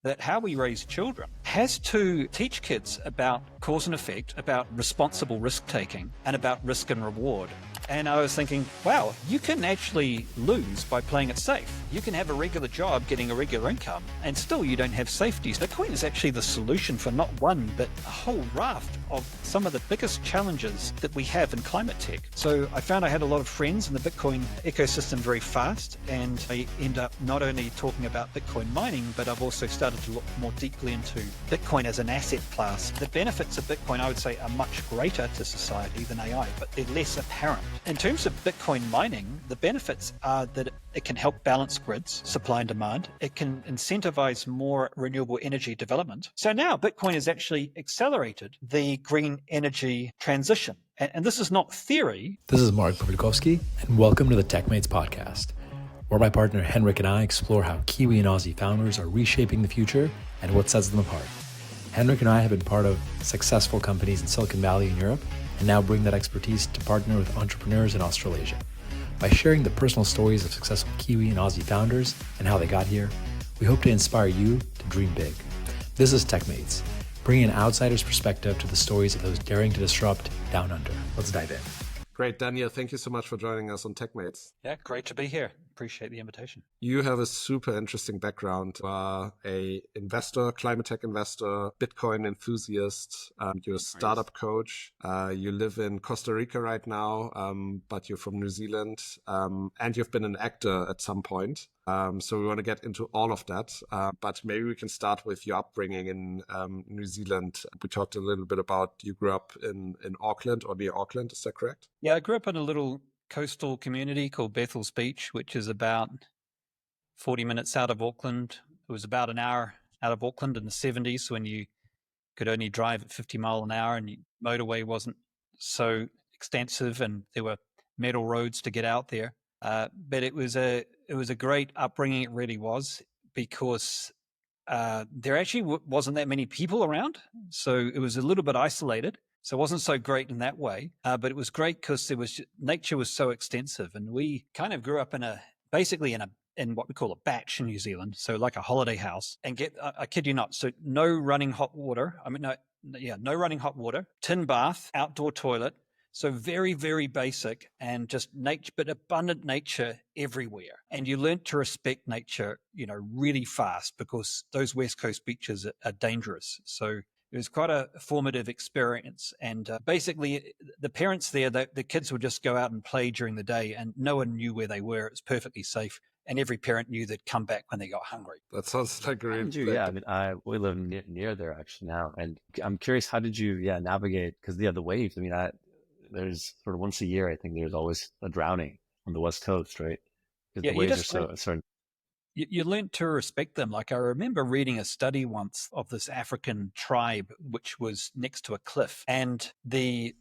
that how we raise children has to teach kids about cause and effect, about responsible risk taking, and about risk and reward. And I was thinking, wow, you can actually lose by playing it safe. You can have a regular job, getting a regular income, and still you don't have safety. Bitcoin is actually the solution for not one, but a whole raft of some of the biggest challenges that we have in climate tech. So I found I had a lot of friends in the Bitcoin ecosystem very fast, and I end up not only talking about Bitcoin mining, but I've also started to look more deeply into Bitcoin as an asset class. The benefits of Bitcoin, I would say, are much greater to society than AI, but they're less apparent. In terms of Bitcoin mining, the benefits are that it can help balance grids, supply and demand. It can incentivize more renewable energy development. So now Bitcoin has actually accelerated the green energy transition. And this is not theory. This is Mark Pavlikovsky, and welcome to the TechMates podcast, where my partner Henrik and I explore how Kiwi and Aussie founders are reshaping the future and what sets them apart. Henrik and I have been part of successful companies in Silicon Valley and Europe, and now bring that expertise to partner with entrepreneurs in Australasia. By sharing the personal stories of successful Kiwi and Aussie founders and how they got here, we hope to inspire you to dream big. This is TechMates, bringing an outsider's perspective to the stories of those daring to disrupt down under. Let's dive in. Great, Daniel. Thank you so much for joining us on TechMates. Yeah, great to be here. Appreciate the invitation. You have a super interesting background. You are a investor, climate tech investor, Bitcoin enthusiast. You're a startup coach. You live in Costa Rica right now, but you're from New Zealand. And you've been an actor at some point. So we want to get into all of that. But maybe we can start with your upbringing in New Zealand. We talked a little bit about you grew up in Auckland or near Auckland. Is that correct? Yeah, I grew up in a little coastal community called Bethel's Beach, which is about 40 minutes out of Auckland. It was about an hour out of Auckland in the 70s when you could only drive at 50 mile an hour and motorway wasn't so extensive and there were metal roads to get out there. But it was a great upbringing. It really was, because there actually wasn't that many people around. So it was a little bit isolated. So it wasn't so great in that way, but it was great because nature was so extensive, and we kind of grew up in what we call a batch in New Zealand, so like a holiday house. And I kid you not, so no running hot water. No running hot water, tin bath, outdoor toilet. So very, very basic, and just nature, but abundant nature everywhere. And you learn to respect nature, really fast, because those West Coast beaches are dangerous. So it was quite a formative experience. And basically, the parents there, the kids would just go out and play during the day, and no one knew where they were. It was perfectly safe. And every parent knew they'd come back when they got hungry. That sounds like a great. Yeah, we live near there actually now. And I'm curious, how did you navigate? Because the waves, there's sort of once a year, I think there's always a drowning on the West Coast, right? Because the waves are so You learn to respect them. Like, I remember reading a study once of this African tribe, which was next to a cliff, and there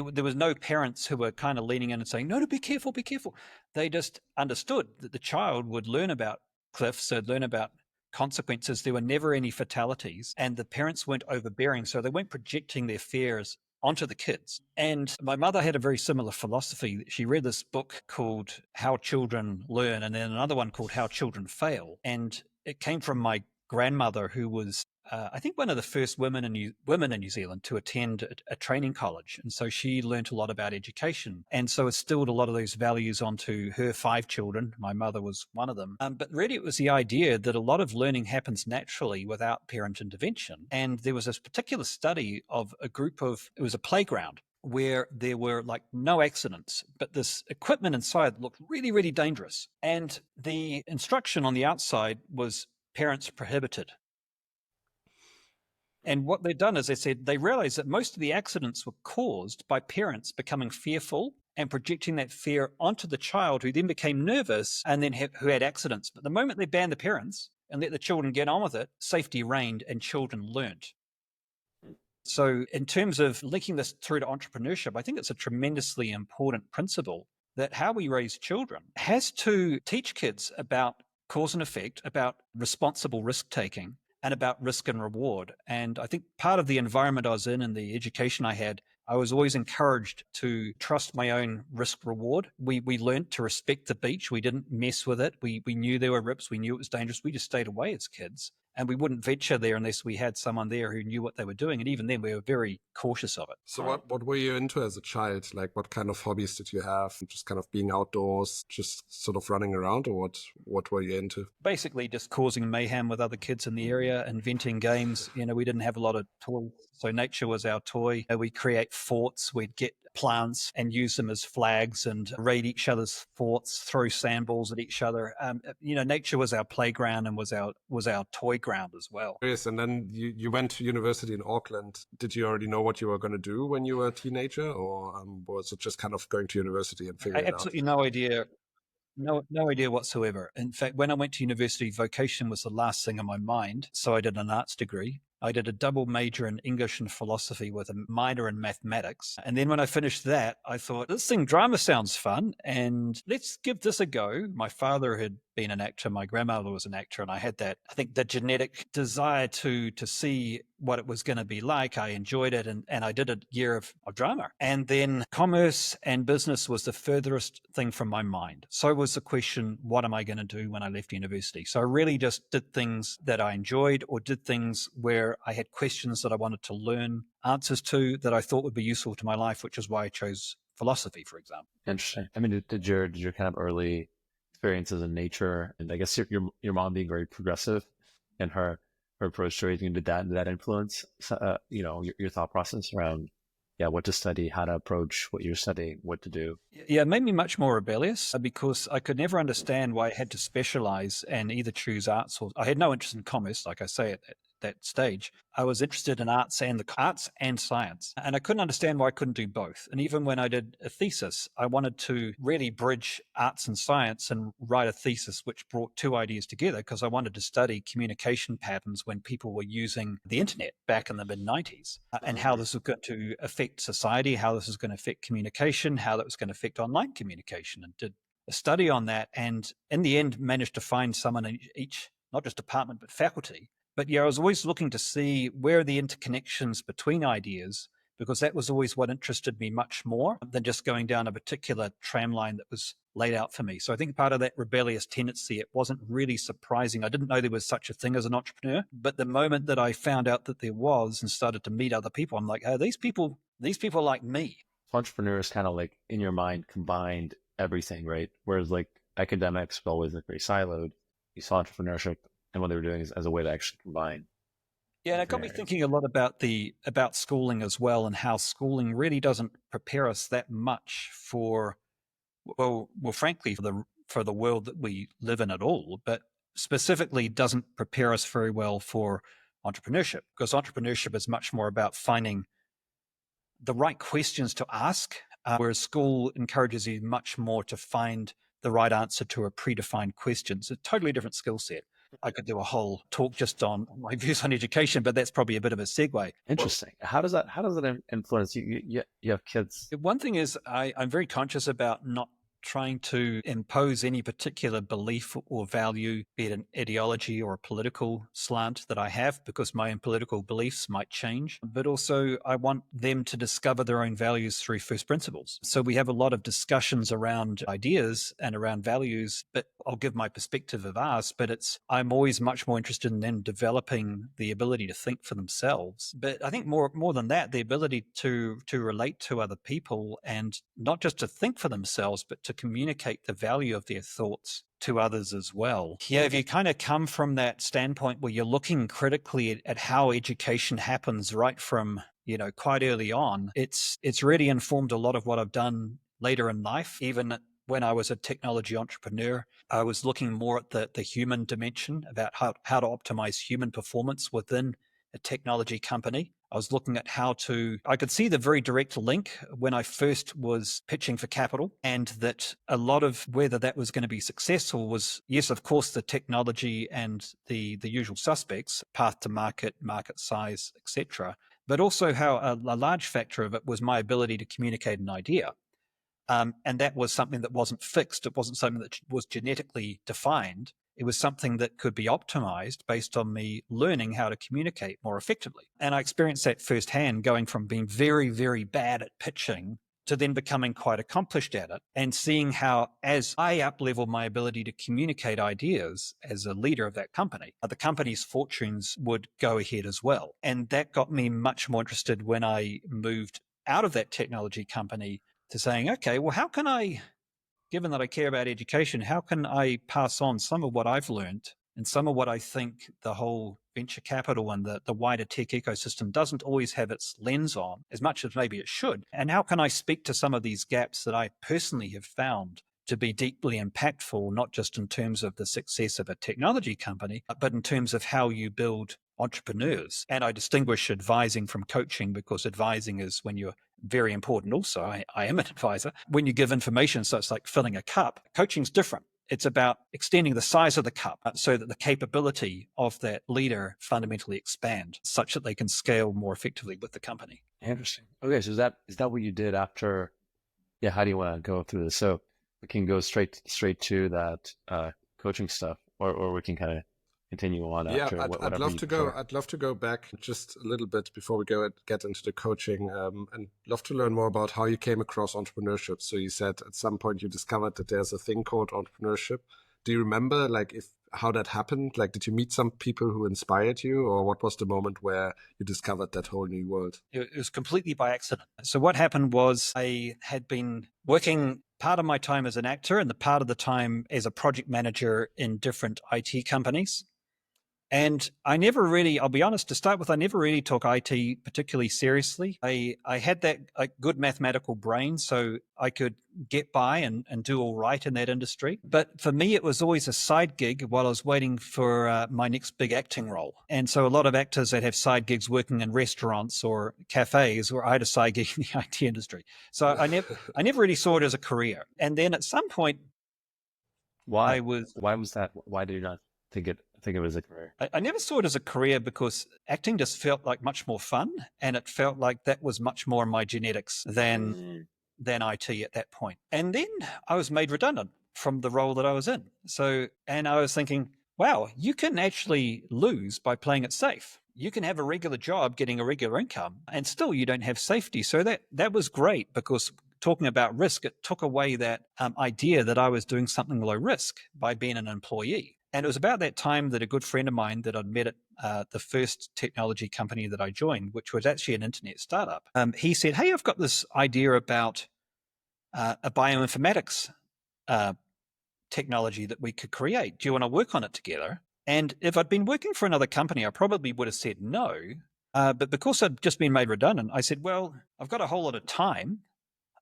was no parents who were kind of leaning in and saying, no, be careful, be careful. They just understood that the child would learn about cliffs, so learn about consequences. There were never any fatalities, and the parents weren't overbearing, so they weren't projecting their fears onto the kids. And my mother had a very similar philosophy. She read this book called How Children Learn, and then another one called How Children Fail. And it came from my grandmother, who was, I think, one of the first women in New Zealand to attend a training college. And so she learned a lot about education, and so instilled a lot of those values onto her 5 children. My mother was one of them. But really, it was the idea that a lot of learning happens naturally without parent intervention. And there was this particular study of it was a playground where there were like no accidents, but this equipment inside looked really, really dangerous. And the instruction on the outside was parents prohibited. And what they'd done is they realized that most of the accidents were caused by parents becoming fearful and projecting that fear onto the child, who then became nervous and then who had accidents. But the moment they banned the parents and let the children get on with it, safety reigned and children learnt. So in terms of linking this through to entrepreneurship, I think it's a tremendously important principle that how we raise children has to teach kids about cause and effect, about responsible risk taking, and about risk and reward. And I think part of the environment I was in and the education I had, I was always encouraged to trust my own risk reward. We learned to respect the beach. We didn't mess with it. We knew there were rips. We knew it was dangerous. We just stayed away as kids. And we wouldn't venture there unless we had someone there who knew what they were doing. And even then, we were very cautious of it. So what were you into as a child? Like, what kind of hobbies did you have? Just kind of being outdoors, just sort of running around, or what were you into? Basically just causing mayhem with other kids in the area, inventing games. We didn't have a lot of toys, so nature was our toy. We'd create forts, we'd get plants and use them as flags and raid each other's forts, throw sandballs at each other. Nature was our playground and was our toy ground as well. Yes, and then you went to university in Auckland. Did you already know what you were going to do when you were a teenager, or was it just kind of going to university and figuring it out? Absolutely no idea. No idea whatsoever. In fact, when I went to university, vocation was the last thing on my mind. So I did an arts degree. I did a double major in English and philosophy with a minor in mathematics. And then when I finished that, I thought, this thing, drama sounds fun, and let's give this a go. My father had been an actor. My grandmother was an actor. And I had that, I think, the genetic desire to see what it was going to be like. I enjoyed it. And I did a year of drama. And then commerce and business was the furthest thing from my mind. So was the question, what am I going to do when I left university? So I really just did things that I enjoyed, or did things where I had questions that I wanted to learn answers to that I thought would be useful to my life, which is why I chose philosophy, for example. Interesting. I mean, did your kind of early experiences in nature, and I guess your mom being very progressive and her approach to raising, did that influence your thought process around what to study, how to approach what you're studying, what to do? Yeah, it made me much more rebellious because I could never understand why I had to specialize and either choose arts, or I had no interest in commerce, like I say at that stage. I was interested in arts and science, and I couldn't understand why I couldn't do both. And even when I did a thesis, I wanted to really bridge arts and science and write a thesis which brought two ideas together, because I wanted to study communication patterns when people were using the internet back in the mid-90s, and how this was going to affect society, how this was going to affect communication, how that was going to affect online communication, and did a study on that. And in the end, managed to find someone in each, not just department, but faculty. But I was always looking to see where are the interconnections between ideas, because that was always what interested me much more than just going down a particular tram line that was laid out for me. So I think part of that rebellious tendency, it wasn't really surprising. I didn't know there was such a thing as an entrepreneur, but the moment that I found out that there was and started to meet other people, I'm like, oh, these people like me. Entrepreneurs kind of, like, in your mind, combined everything, right? Whereas like academics were always like very siloed. You saw entrepreneurship and what they were doing as a way to actually combine. Yeah, and it got me thinking a lot about schooling as well, and how schooling really doesn't prepare us that much for, frankly, for the world that we live in at all, but specifically doesn't prepare us very well for entrepreneurship, because entrepreneurship is much more about finding the right questions to ask, whereas school encourages you much more to find the right answer to a predefined question. It's a totally different skill set. I could do a whole talk just on my views on education, but that's probably a bit of a segue. Interesting. How does that influence you? You have kids. One thing is I'm very conscious about not trying to impose any particular belief or value, be it an ideology or a political slant that I have, because my own political beliefs might change. But also I want them to discover their own values through first principles. So we have a lot of discussions around ideas and around values, but I'll give my perspective of ours, but I'm always much more interested in them developing the ability to think for themselves. But I think more than that, the ability to relate to other people, and not just to think for themselves, but to communicate the value of their thoughts to others as well. Yeah, if you kind of come from that standpoint where you're looking critically at how education happens right from, quite early on, it's really informed a lot of what I've done later in life. Even when I was a technology entrepreneur, I was looking more at the human dimension, about how to optimize human performance within a technology company. I was looking at I could see the very direct link when I first was pitching for capital, and that a lot of whether that was going to be successful was, yes, of course, the technology and the usual suspects, path to market size, etc. But also how a large factor of it was my ability to communicate an idea. And that was something that wasn't fixed. It wasn't something that was genetically defined. It was something that could be optimized based on me learning how to communicate more effectively. And I experienced that firsthand, going from being very, very bad at pitching to then becoming quite accomplished at it and seeing how, as I up-leveled my ability to communicate ideas as a leader of that company, the company's fortunes would go ahead as well. And that got me much more interested when I moved out of that technology company to saying, okay, well, how can I, given that I care about education, how can I pass on some of what I've learned and some of what I think the whole venture capital and the wider tech ecosystem doesn't always have its lens on as much as maybe it should? And how can I speak to some of these gaps that I personally have found to be deeply impactful, not just in terms of the success of a technology company, but in terms of how you build entrepreneurs? And I distinguish advising from coaching, because advising is when you're very important. Also, I am an advisor. When you give information, so it's like filling a cup. Coaching's different. It's about extending the size of the cup so that the capability of that leader fundamentally expand such that they can scale more effectively with the company. Interesting. Okay, so is that what you did after? Yeah, how do you want to go through this? So we can go straight to that coaching stuff, or we can kind of continue on after. I'd love to go. I'd love to go back just a little bit before we get into the coaching, and love to learn more about how you came across entrepreneurship. So you said at some point you discovered that there's a thing called entrepreneurship. Do you remember how that happened? Like, did you meet some people who inspired you, or what was the moment where you discovered that whole new world? It was completely by accident. So what happened was I had been working part of my time as an actor and the part of the time as a project manager in different IT companies. And I never really, I'll be honest, to start with, I never really took IT particularly seriously. I had that good mathematical brain, so I could get by and do all right in that industry. But for me, it was always a side gig while I was waiting for my next big acting role. And so a lot of actors that have side gigs working in restaurants or cafes, or I had a side gig in the IT industry. So I never really saw it as a career. And then at some point, why was that? Why did you not think it was a career? I never saw it as a career because acting just felt like much more fun, and it felt like that was much more in my genetics than IT at that point. And then I was made redundant from the role that I was in. And I was thinking, wow, you can actually lose by playing it safe. You can have a regular job getting a regular income and still you don't have safety. So that was great, because talking about risk, it took away that idea that I was doing something low risk by being an employee. And it was about that time that a good friend of mine that I'd met at the first technology company that I joined, which was actually an internet startup, he said, hey, I've got this idea about a bioinformatics technology that we could create. Do you want to work on it together? And if I'd been working for another company, I probably would have said no. But because I'd just been made redundant, I said, well, I've got a whole lot of time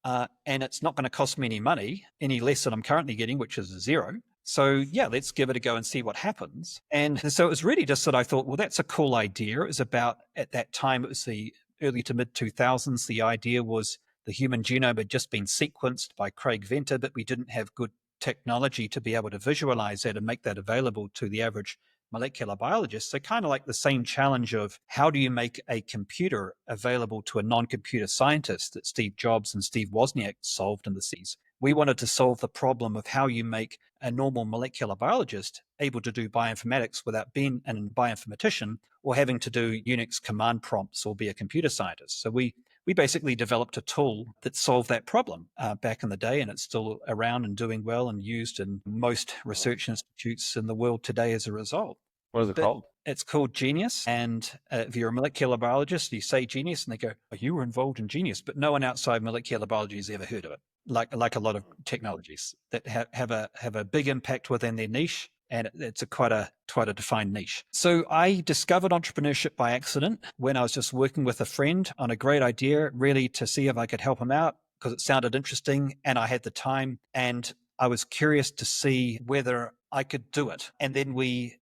and it's not going to cost me any money, any less than I'm currently getting, which is zero. So yeah, let's give it a go and see what happens. And so it was really just that I thought, well, that's a cool idea. It was about, at that time, it was the early to mid 2000s. The idea was the human genome had just been sequenced by Craig Venter, but we didn't have good technology to be able to visualize that and make that available to the average molecular biologist. So kind of like the same challenge of how do you make a computer available to a non-computer scientist that Steve Jobs and Steve Wozniak solved in the 60s. We wanted to solve the problem of how you make a normal molecular biologist able to do bioinformatics without being a bioinformatician or having to do Unix command prompts or be a computer scientist. So we basically developed a tool that solved that problem back in the day, and it's still around and doing well and used in most research institutes in the world today as a result. What is it called? It's called Genius. And if you're a molecular biologist, you say Genius and they go, oh, you were involved in Genius, but no one outside molecular biology has ever heard of it. Like a lot of technologies that have a big impact within their niche, and it's quite a defined niche. So I discovered entrepreneurship by accident when I was just working with a friend on a great idea, really to see if I could help him out because it sounded interesting and I had the time and I was curious to see whether I could do it. And then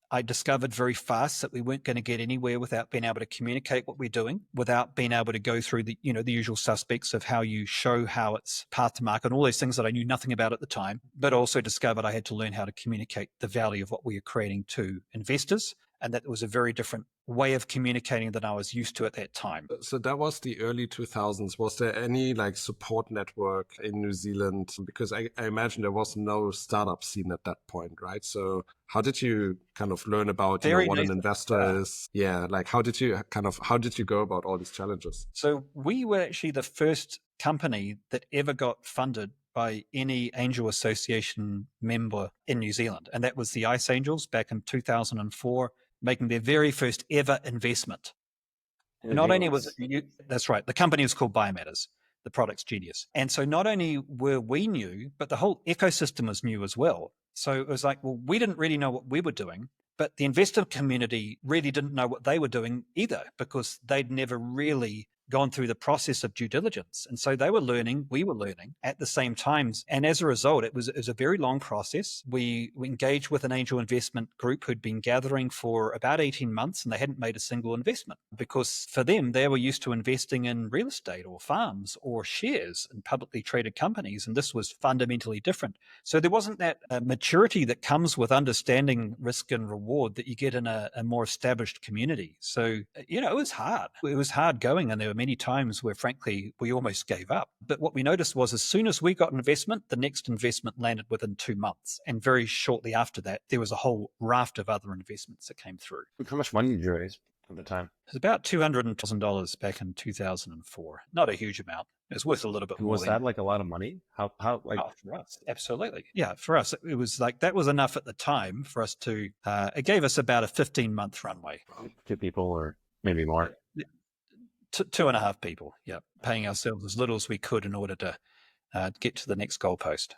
I discovered very fast that we weren't going to get anywhere without being able to communicate what we're doing, without being able to go through the usual suspects of how you show how it's path to market and all those things that I knew nothing about at the time, but also discovered I had to learn how to communicate the value of what we are creating to investors. And that was a very different way of communicating than I was used to at that time. So that was the early 2000s. Was there any support network in New Zealand? Because I imagine there was no startup scene at that point, right? So how did you kind of learn about what an investor is? Yeah, how did you go about all these challenges? So we were actually the first company that ever got funded by any angel association member in New Zealand. And that was the Ice Angels back in 2004, making their very first ever investment. Not only was it, that's right, the company was called Biomatters, the product's genius. And so not only were we new, but the whole ecosystem was new as well. So it was like, well, we didn't really know what we were doing, but the investor community really didn't know what they were doing either, because they'd never really gone through the process of due diligence. And so they were learning, we were learning at the same times. And as a result, it was a very long process. We engaged with an angel investment group who'd been gathering for about 18 months, and they hadn't made a single investment, because for them, they were used to investing in real estate or farms or shares in publicly traded companies. And this was fundamentally different. So there wasn't that maturity that comes with understanding risk and reward that you get in a more established community. So, it was hard. It was hard going, and there were many times where, frankly, we almost gave up. But what we noticed was as soon as we got an investment, the next investment landed within 2 months. And very shortly after that, there was a whole raft of other investments that came through. How much money did you raise at the time? It was about $200,000 back in 2004. Not a huge amount. It was worth a little bit more. Was that like a lot of money? How like for us? Absolutely. Yeah, for us, it was like that was enough at the time for us to, it gave us about a 15-month runway. 2 people or maybe more? 2.5 people, yeah, paying ourselves as little as we could in order to get to the next goalpost.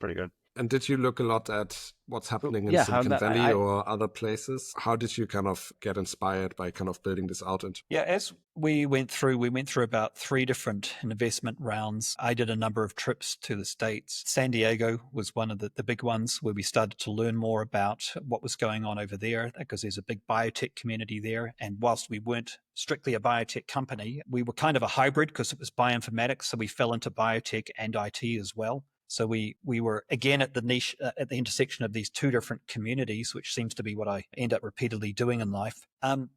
Pretty good. And did you look a lot at what's happening in Silicon Valley or other places? How did you kind of get inspired by kind of building this out? Yeah, as we went through about 3 different investment rounds. I did a number of trips to the States. San Diego was one of the big ones where we started to learn more about what was going on over there, because there's a big biotech community there. And whilst we weren't strictly a biotech company, we were kind of a hybrid because it was bioinformatics. So we fell into biotech and IT as well. So we were, again, at the niche, at the intersection of these 2 different communities, which seems to be what I end up repeatedly doing in life. And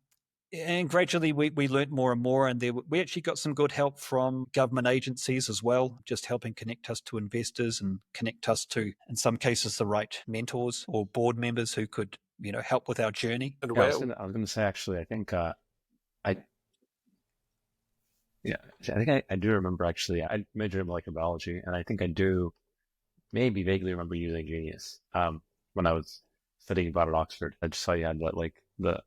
gradually we learned more and more, and we actually got some good help from government agencies as well, just helping connect us to investors and connect us to, in some cases, the right mentors or board members who could, help with our journey. And I was going to say, actually, I think I do remember, actually, I majored in molecular biology, and I think I do maybe vaguely remember using Genius when I was studying about at Oxford. I just saw you had the kind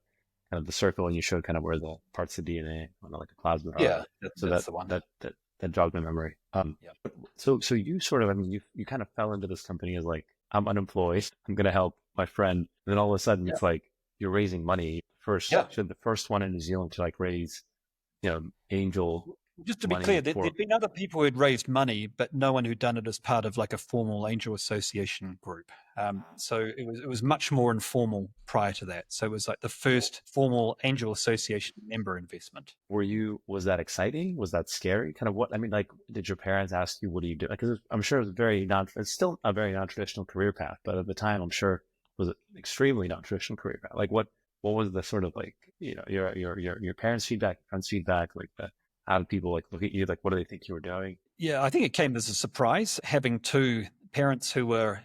of the circle, and you showed kind of where the parts of DNA on like a plasmid are. Yeah, that's the one. That jogged my memory. So you sort of, you kind of fell into this company as like, I'm unemployed, I'm going to help my friend. And then all of a sudden it's like, you're raising money the first one in New Zealand to like raise, angel. Just to be clear, there'd been other people who'd raised money, but no one who'd done it as part of like a formal angel association group. So it was much more informal prior to that. So it was like the first formal angel association member investment. Was that exciting? Was that scary? Kind of did your parents ask you, what do you do? Because I'm sure it's still a very non-traditional career path, but at the time, I'm sure it was an extremely non-traditional career path. Like what was the sort of like, your parents' feedback, friends' feedback, like how did people like look at you? Like, what do they think you were doing? Yeah, I think it came as a surprise having 2 parents who were,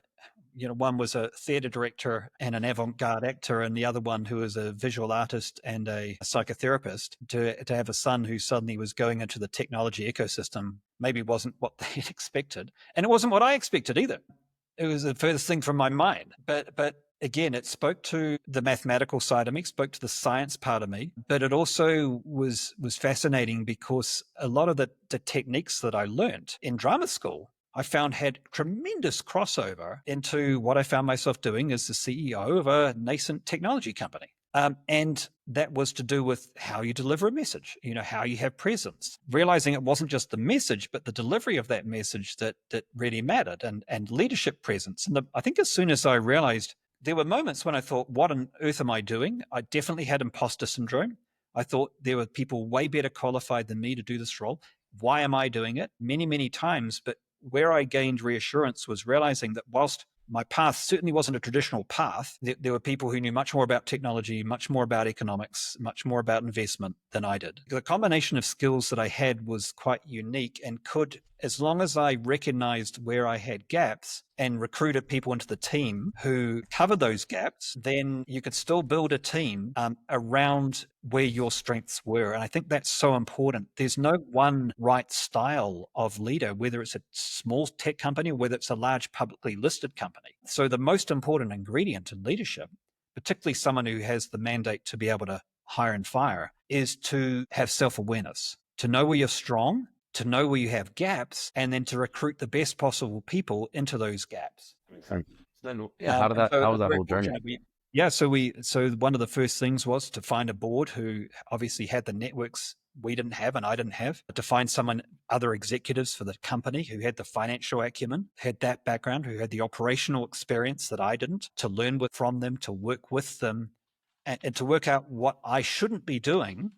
one was a theater director and an avant-garde actor, and the other one who was a visual artist and a psychotherapist. To have a son who suddenly was going into the technology ecosystem maybe wasn't what they had expected. And it wasn't what I expected either. It was the furthest thing from my mind. But again, it spoke to the mathematical side of me, spoke to the science part of me, but it also was fascinating because a lot of the techniques that I learned in drama school, I found had tremendous crossover into what I found myself doing as the CEO of a nascent technology company. And that was to do with how you deliver a message, how you have presence, realizing it wasn't just the message, but the delivery of that message that really mattered, and leadership presence. And I think as soon as I realized, there were moments when I thought, what on earth am I doing? I definitely had imposter syndrome. I thought there were people way better qualified than me to do this role. Why am I doing it? Many, many times. But where I gained reassurance was realizing that whilst my path certainly wasn't a traditional path. There were people who knew much more about technology, much more about economics, much more about investment than I did. The combination of skills that I had was quite unique and could, as long as I recognized where I had gaps and recruited people into the team who covered those gaps, then you could still build a team around where your strengths were. And I think that's so important. There's no one right style of leader, whether it's a small tech company or whether it's a large publicly listed company. So the most important ingredient in leadership, particularly someone who has the mandate to be able to hire and fire, is to have self-awareness, to know where you're strong, to know where you have gaps, and then to recruit the best possible people into those gaps. Then, how was that whole journey? So one of the first things was to find a board who obviously had the networks we didn't have and I didn't have, to find other executives for the company who had the financial acumen, had that background, who had the operational experience that I didn't, to learn from them, to work with them, and to work out what I shouldn't be doing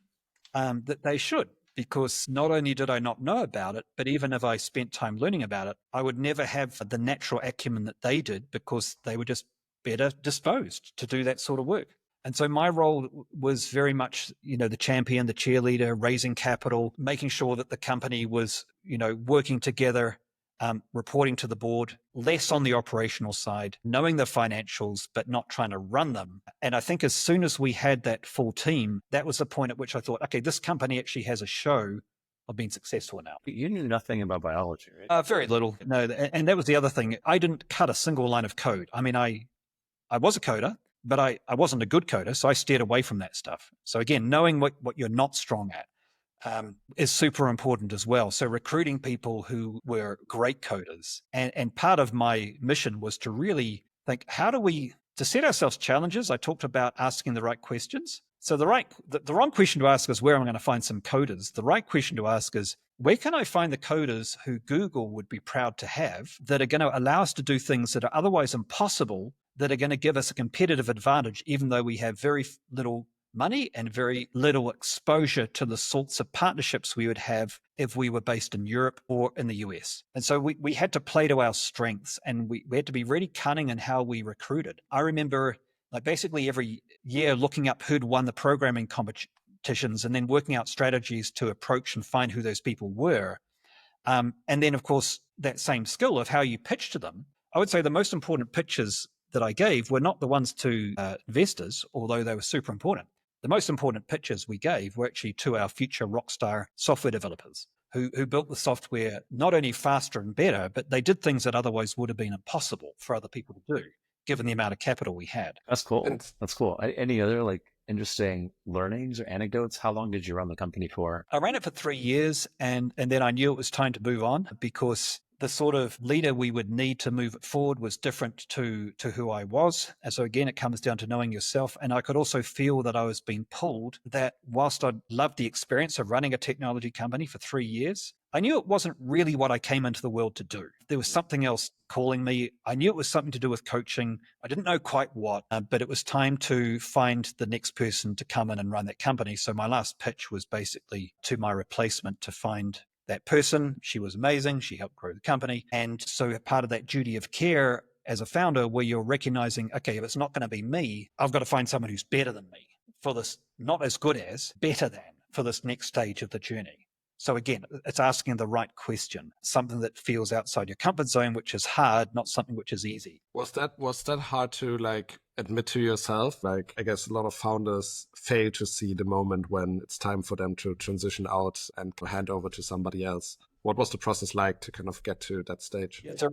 that they should. Because not only did I not know about it, but even if I spent time learning about it, I would never have the natural acumen that they did because they were just better disposed to do that sort of work. And so my role was very much, the champion, the cheerleader, raising capital, making sure that the company was, working together, reporting to the board, less on the operational side, knowing the financials, but not trying to run them. And I think as soon as we had that full team, that was the point at which I thought, okay, this company actually has a show of being successful now. You knew nothing about biology, right? Very little. No, and that was the other thing. I didn't cut a single line of code. I mean, I was a coder, but I wasn't a good coder, so I steered away from that stuff. So again, knowing what you're not strong at is super important as well. So recruiting people who were great coders. And part of my mission was to really think, to set ourselves challenges. I talked about asking the right questions. So the wrong question to ask is, where am I going to find some coders? The right question to ask is, where can I find the coders who Google would be proud to have, that are going to allow us to do things that are otherwise impossible, that are going to give us a competitive advantage, even though we have very little money and very little exposure to the sorts of partnerships we would have if we were based in Europe or in the US. And so we had to play to our strengths, and we had to be really cunning in how we recruited. I remember basically every year looking up who'd won the programming competitions and then working out strategies to approach and find who those people were. And then, of course, that same skill of how you pitch to them. I would say the most important pitches that I gave were not the ones to investors, although they were super important. The most important pitches we gave were actually to our future rockstar software developers who built the software not only faster and better, but they did things that otherwise would have been impossible for other people to do, given the amount of capital we had. That's cool. That's cool. Any other interesting learnings or anecdotes? How long did you run the company for? I ran it for 3 years, and then I knew it was time to move on, because the sort of leader we would need to move it forward was different to who I was. And so again, it comes down to knowing yourself. And I could also feel that I was being pulled, that whilst I loved the experience of running a technology company for 3 years, I knew it wasn't really what I came into the world to do. There was something else calling me. I knew it was something to do with coaching. I didn't know quite what, but it was time to find the next person to come in and run that company. So my last pitch was basically to my replacement to find that person. She was amazing. She helped grow the company. And so part of that duty of care as a founder, where you're recognizing, okay, if it's not going to be me, I've got to find someone who's better than me for this, not as good as, better than, for this next stage of the journey. So again, it's asking the right question, something that feels outside your comfort zone, which is hard, not something which is easy. Was that hard to admit to yourself? I guess a lot of founders fail to see the moment when it's time for them to transition out and hand over to somebody else. What was the process like to kind of get to that stage? It's a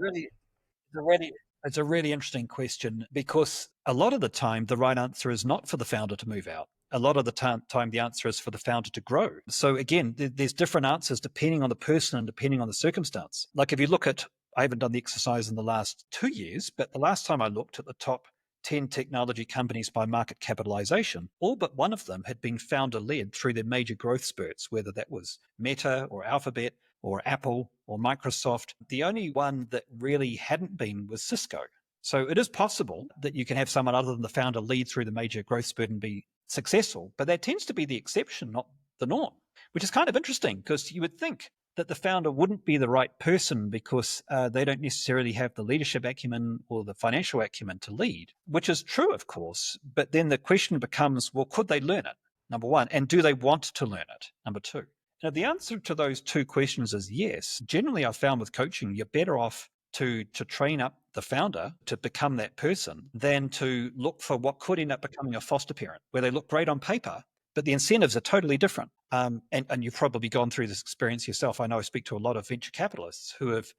really interesting question, because a lot of the time the right answer is not for the founder to move out. A lot of the time the answer is for the founder to grow. So again, there's different answers depending on the person and depending on the circumstance. Like if you look at, I haven't done the exercise in the last 2 years, but the last time I looked at the top 10 technology companies by market capitalization, all but one of them had been founder-led through their major growth spurts, whether that was Meta or Alphabet or Apple or Microsoft. The only one that really hadn't been was Cisco. So it is possible that you can have someone other than the founder lead through the major growth spurt and be successful, but that tends to be the exception, not the norm, which is kind of interesting, because you would think that the founder wouldn't be the right person because they don't necessarily have the leadership acumen or the financial acumen to lead, which is true, of course. But then the question becomes, well, could they learn it? Number one. And do they want to learn it? Number two. Now, the answer to those two questions is yes. Generally, I've found with coaching, you're better off to train up the founder to become that person than to look for what could end up becoming a foster parent, where they look great on paper, but the incentives are totally different. And you've probably gone through this experience yourself. I know I speak to a lot of venture capitalists who have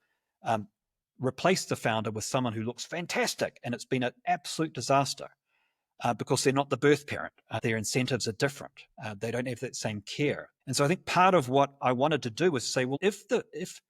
replaced the founder with someone who looks fantastic, and it's been an absolute disaster because they're not the birth parent. Their incentives are different. They don't have that same care. And so I think part of what I wanted to do was say, well, if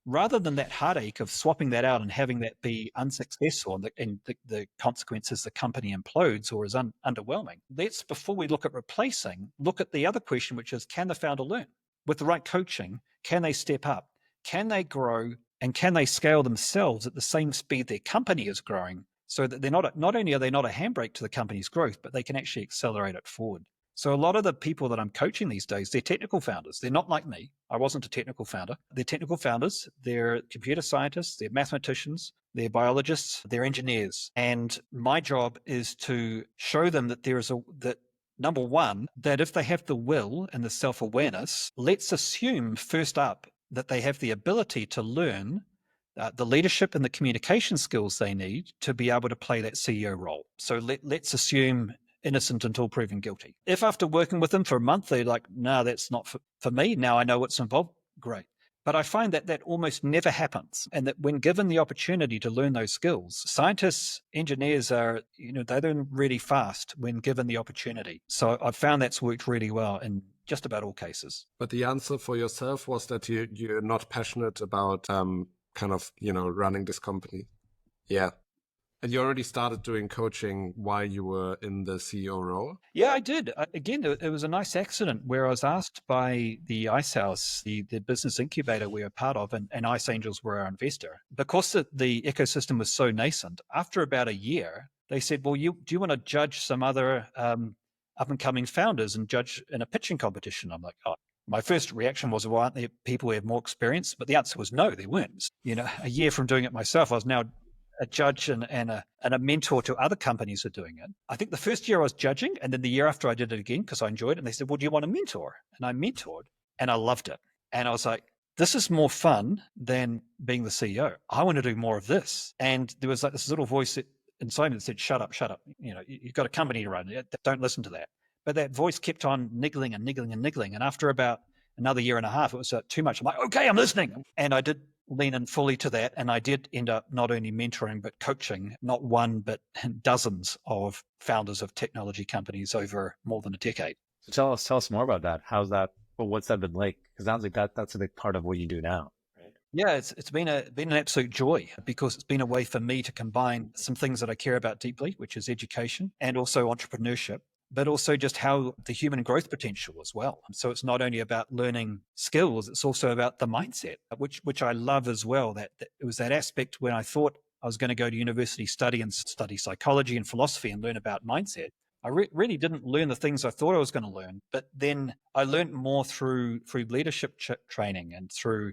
rather than that heartache of swapping that out and having that be unsuccessful and the consequences, the company implodes or is underwhelming, let's, before we look at replacing, look at the other question, which is, can the founder learn? With the right coaching, can they step up? Can they grow? And can they scale themselves at the same speed their company is growing, so that they're not only are they not a handbrake to the company's growth, but they can actually accelerate it forward? So a lot of the people that I'm coaching these days, they're technical founders. They're not like me. I wasn't a technical founder. They're technical founders. They're computer scientists. They're mathematicians. They're biologists. They're engineers. And my job is to show them that that number one, that if they have the will and the self-awareness, let's assume first up that they have the ability to learn the leadership and the communication skills they need to be able to play that CEO role. So let's assume innocent until proven guilty. If after working with them for a month, they're like, no, that's not for me. Now I know what's involved. Great. But I find that almost never happens. And that when given the opportunity to learn those skills, scientists, engineers they learn really fast when given the opportunity. So I've found that's worked really well in just about all cases. But the answer for yourself was that you're not passionate about running this company. Yeah. And you already started doing coaching while you were in the CEO role? Yeah, I did. Again, it was a nice accident where I was asked by the Ice House, the business incubator we were part of, and Ice Angels were our investor. Because the ecosystem was so nascent, after about a year, they said, well, do you want to judge some other up-and-coming founders and judge in a pitching competition? I'm like, oh. My first reaction was, well, aren't there people who have more experience? But the answer was no, there weren't. A year from doing it myself, I was now a judge and a mentor to other companies who are doing it. I think the first year I was judging, and then the year after I did it again because I enjoyed it. And they said, well, do you want to mentor? And I mentored, and I loved it. And I was like, this is more fun than being the CEO. I want to do more of this. And there was like this little voice inside me that said, shut up. You've got a company to run. Don't listen to that. But that voice kept on niggling and niggling and niggling. And after about another year and a half, it was too much. I'm like, okay, I'm listening. And I did lean in fully to that. And I did end up not only mentoring, but coaching not one, but dozens of founders of technology companies over more than a decade. So tell us more about that. How's that? Well, what's that been like? Because it sounds like that's a big part of what you do now. Yeah, it's been an absolute joy because it's been a way for me to combine some things that I care about deeply, which is education and also entrepreneurship, but also just how the human growth potential as well. So it's not only about learning skills, it's also about the mindset, which I love as well. That it was that aspect when I thought I was going to go to university, study psychology and philosophy and learn about mindset. I really didn't learn the things I thought I was going to learn, but then I learned more through leadership training and through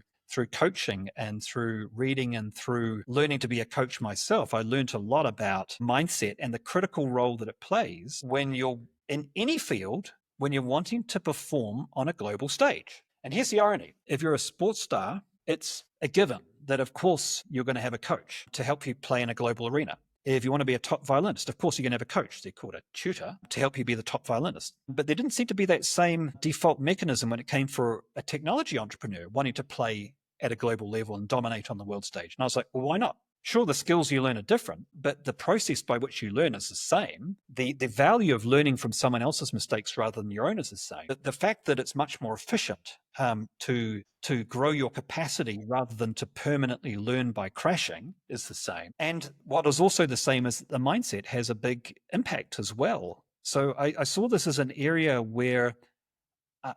coaching and through reading and through learning to be a coach myself. I learned a lot about mindset and the critical role that it plays when you're in any field, when you're wanting to perform on a global stage. And here's the irony. If you're a sports star, it's a given that, of course, you're going to have a coach to help you play in a global arena. If you want to be a top violinist, of course, you're going to have a coach. They're called a tutor to help you be the top violinist. But there didn't seem to be that same default mechanism when it came for a technology entrepreneur wanting to play at a global level and dominate on the world stage. And I was like, well, why not? Sure, the skills you learn are different, but the process by which you learn is the same. The value of learning from someone else's mistakes rather than your own is the same. But the fact that it's much more efficient to grow your capacity rather than to permanently learn by crashing is the same. And what is also the same is that the mindset has a big impact as well. So I saw this as an area where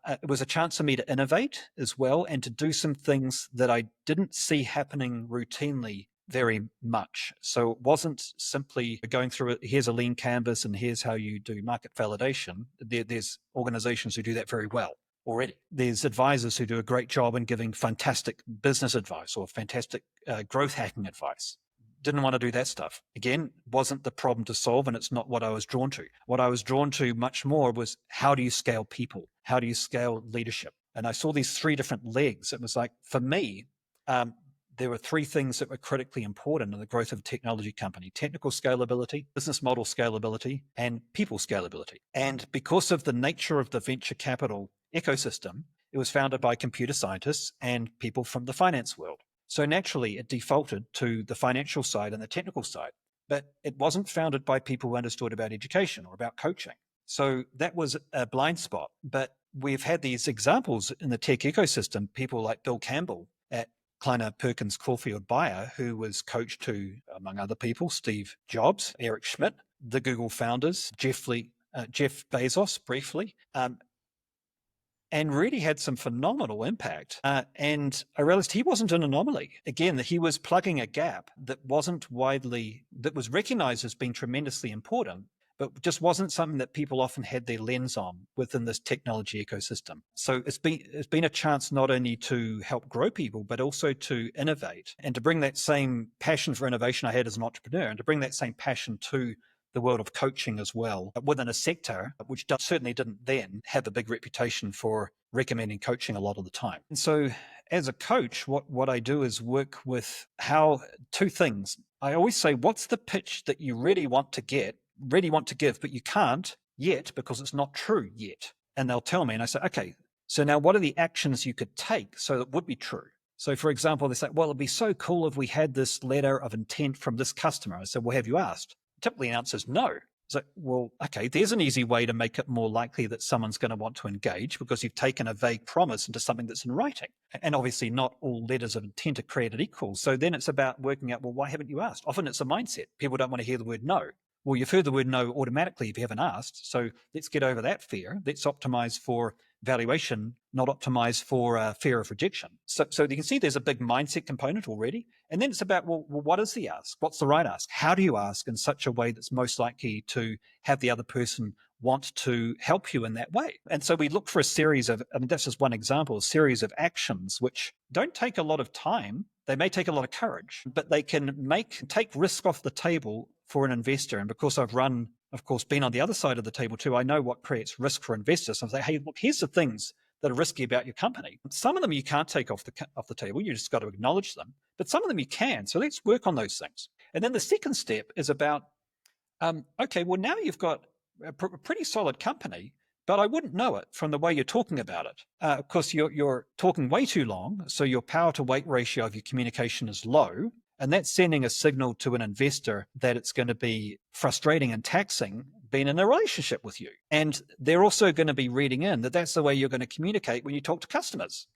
it was a chance for me to innovate as well and to do some things that I didn't see happening routinely very much. So it wasn't simply going through it, here's a lean canvas and here's how you do market validation. There's organizations who do that very well. already. There's advisors who do a great job in giving fantastic business advice or fantastic growth hacking advice. Didn't want to do that stuff. Again, wasn't the problem to solve, and it's not what I was drawn to. What I was drawn to much more was, how do you scale people? How do you scale leadership? And I saw these three different legs. It was like, for me, there were three things that were critically important in the growth of a technology company: technical scalability, business model scalability, and people scalability. And because of the nature of the venture capital ecosystem, it was founded by computer scientists and people from the finance world. So naturally, it defaulted to the financial side and the technical side, but it wasn't founded by people who understood about education or about coaching. So that was a blind spot. But we've had these examples in the tech ecosystem, people like Bill Campbell at Kleiner Perkins Caulfield Bayer, who was coach to, among other people, Steve Jobs, Eric Schmidt, the Google founders, Jeff Bezos briefly, and really had some phenomenal impact. And I realized he wasn't an anomaly. Again, that he was plugging a gap that that was recognized as being tremendously important, but just wasn't something that people often had their lens on within this technology ecosystem. So it's been a chance not only to help grow people, but also to innovate and to bring that same passion for innovation I had as an entrepreneur, and to bring that same passion to the world of coaching as well, within a sector which certainly didn't then have a big reputation for recommending coaching a lot of the time. And so as a coach, what I do is work with two things. I always say, what's the pitch that you really want to give, but you can't yet because it's not true yet? And they'll tell me, and I say, okay, so now what are the actions you could take so it would be true? So for example, they say, well, it'd be so cool if we had this letter of intent from this customer. I said, well, have you asked? Typically the answer is no. So, well, okay, there's an easy way to make it more likely that someone's going to want to engage, because you've taken a vague promise into something that's in writing. And obviously not all letters of intent are created equal. So then it's about working out, well, why haven't you asked? Often it's a mindset. People don't want to hear the word no. Well, you've heard the word no automatically if you haven't asked. So let's get over that fear. Let's optimize for valuation, not optimize for fear of rejection. So you can see there's a big mindset component already. And then it's about, well, what is the ask? What's the right ask? How do you ask in such a way that's most likely to have the other person want to help you in that way? And so we look for a series of, that's just one example, a series of actions which don't take a lot of time. They may take a lot of courage, but they can take risk off the table for an investor. And because I've been on the other side of the table too, I know what creates risk for investors. So I say, hey, look, here's the things that are risky about your company. Some of them you can't take off the table. You just got to acknowledge them. But some of them you can. So let's work on those things. And then the second step is about, okay, well, now you've got a pretty solid company, but I wouldn't know it from the way you're talking about it. Of course, you're talking way too long. So your power to weight ratio of your communication is low. And that's sending a signal to an investor that it's going to be frustrating and taxing being in a relationship with you. And they're also going to be reading in that that's the way you're going to communicate when you talk to customers.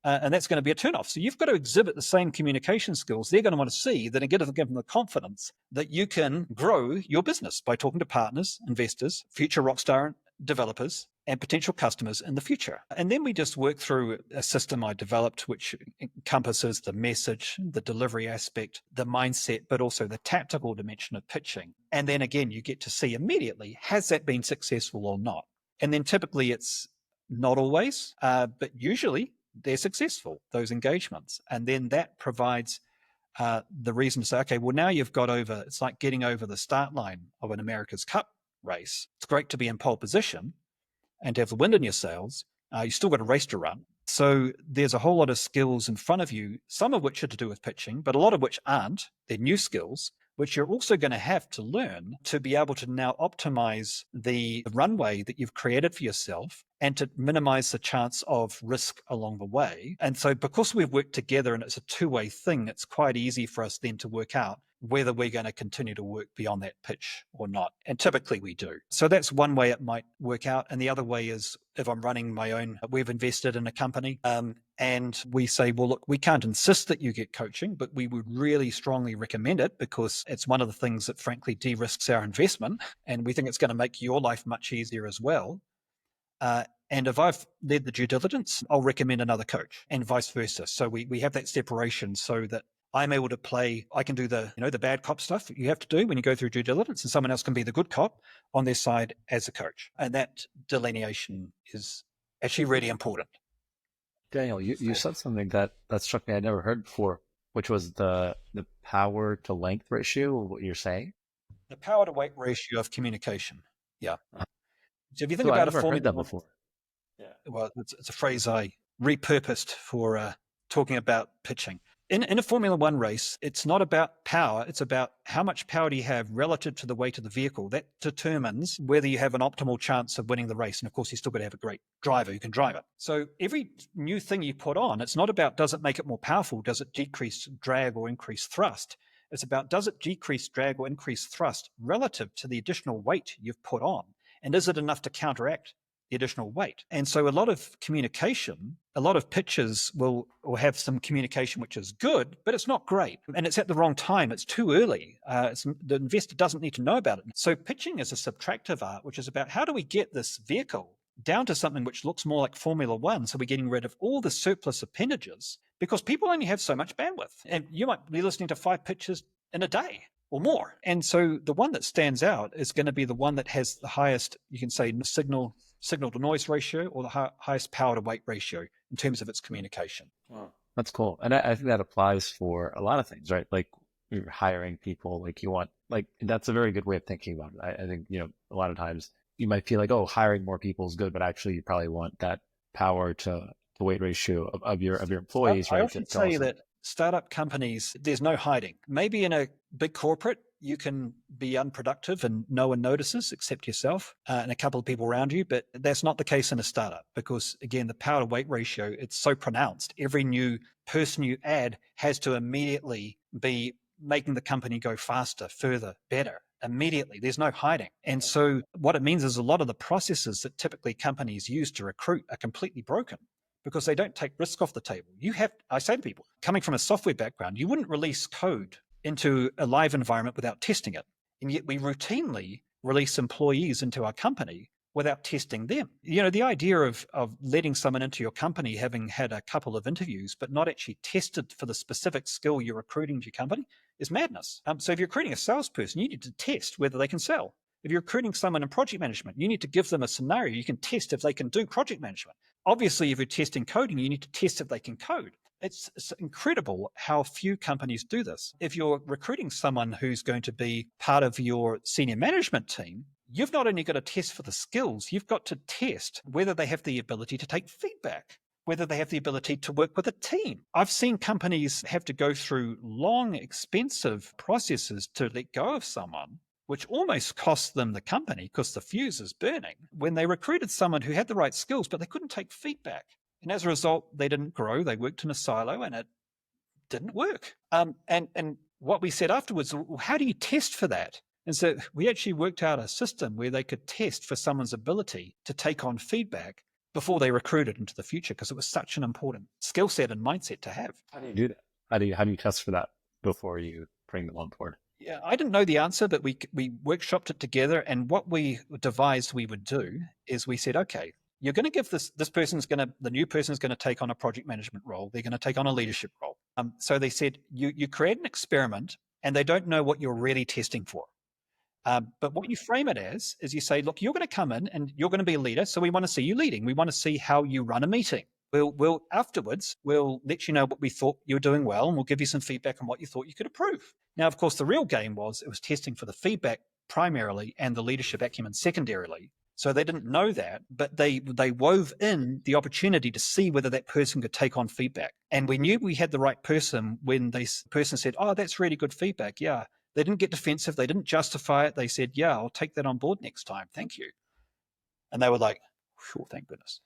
And that's going to be a turnoff. So you've got to exhibit the same communication skills they're going to want to see, that give them the confidence that you can grow your business by talking to partners, investors, future rockstar developers, and potential customers in the future. And then we just work through a system I developed, which encompasses the message, the delivery aspect, the mindset, but also the tactical dimension of pitching. And then again, you get to see immediately, has that been successful or not? And then typically it's not always, but usually they're successful, those engagements. And then that provides the reason to say, okay, well, now you've got over, it's like getting over the start line of an America's Cup race. It's great to be in pole position and to have the wind in your sails. You still got a race to run. So there's a whole lot of skills in front of you, some of which are to do with pitching, but a lot of which aren't. They're new skills, which you're also going to have to learn to be able to now optimize the runway that you've created for yourself and to minimize the chance of risk along the way. And so because we've worked together and it's a two-way thing, it's quite easy for us then to work out whether we're going to continue to work beyond that pitch or not. And typically we do. So that's one way it might work out. And the other way is if I'm running my own, we've invested in a company and we say, well, look, we can't insist that you get coaching, but we would really strongly recommend it because it's one of the things that frankly de-risks our investment. And we think it's going to make your life much easier as well. And if I've led the due diligence, I'll recommend another coach and vice versa. So we have that separation so that I'm able to play, I can do the bad cop stuff you have to do when you go through due diligence, and someone else can be the good cop on their side as a coach. And that delineation is actually really important. Daniel, you said something that struck me I'd never heard before, which was the power to length ratio, what you're saying. The power to weight ratio of communication. Yeah. So if you think So I about a never heard Formula that One, before. Yeah. well, it's a phrase I repurposed for talking about pitching. In a Formula One race, it's not about power. It's about how much power do you have relative to the weight of the vehicle. That determines whether you have an optimal chance of winning the race. And of course, you still got to have a great driver who can drive it. So every new thing you put on, it's not about does it make it more powerful? Does it decrease drag or increase thrust? It's about does it decrease drag or increase thrust relative to the additional weight you've put on? And is it enough to counteract the additional weight? And so a lot of communication, a lot of pitches will have some communication which is good, but it's not great. And it's at the wrong time. It's too early. The investor doesn't need to know about it. So pitching is a subtractive art, which is about how do we get this vehicle down to something which looks more like Formula One. So we're getting rid of all the surplus appendages because people only have so much bandwidth. And you might be listening to 5 pitches in a day or more. And so the one that stands out is going to be the one that has the highest, you can say, signal to noise ratio or the highest power to weight ratio in terms of its communication. Wow. That's cool. And I think that applies for a lot of things, right? Like you're hiring people, like you want, like that's a very good way of thinking about it. I think, a lot of times you might feel like, oh, hiring more people is good, but actually you probably want that power to weight ratio of your employees, right? I often say that startup companies, there's no hiding. Maybe in a big corporate, you can be unproductive and no one notices except yourself and a couple of people around you. But that's not the case in a startup because, again, the power to weight ratio, it's so pronounced. Every new person you add has to immediately be making the company go faster, further, better. Immediately. There's no hiding. And so what it means is a lot of the processes that typically companies use to recruit are completely broken because they don't take risk off the table. I say to people, coming from a software background, you wouldn't release code into a live environment without testing it. And yet we routinely release employees into our company without testing them. The idea of letting someone into your company having had a couple of interviews, but not actually tested for the specific skill you're recruiting to your company is madness. So if you're recruiting a salesperson, you need to test whether they can sell. If you're recruiting someone in project management, you need to give them a scenario. You can test if they can do project management. Obviously, if you're testing coding, you need to test if they can code. It's incredible how few companies do this. If you're recruiting someone who's going to be part of your senior management team, you've not only got to test for the skills, you've got to test whether they have the ability to take feedback, whether they have the ability to work with a team. I've seen companies have to go through long, expensive processes to let go of someone, which almost cost them the company because the fuse is burning, when they recruited someone who had the right skills, but they couldn't take feedback. And as a result, they didn't grow. They worked in a silo and it didn't work. And what we said afterwards, well, how do you test for that? And so we actually worked out a system where they could test for someone's ability to take on feedback before they recruited into the future, because it was such an important skill set and mindset to have. How do you do that? How do you test for that before you bring them on board? Yeah, I didn't know the answer, but we workshopped it together. And what we devised we would do is we said, okay, you're going to give the new person's going to take on a project management role. They're going to take on a leadership role. So they said, you create an experiment and they don't know what you're really testing for. But what you frame it as is you say, look, you're going to come in and you're going to be a leader. So we want to see you leading. We want to see how you run a meeting. We'll afterwards, we'll let you know what we thought you were doing well, and we'll give you some feedback on what you thought you could improve. Now, of course, the real game was testing for the feedback primarily and the leadership acumen secondarily. So they didn't know that, but they wove in the opportunity to see whether that person could take on feedback. And we knew we had the right person when the person said, oh, that's really good feedback. Yeah. They didn't get defensive. They didn't justify it. They said, yeah, I'll take that on board next time. Thank you. And they were like, sure, thank goodness.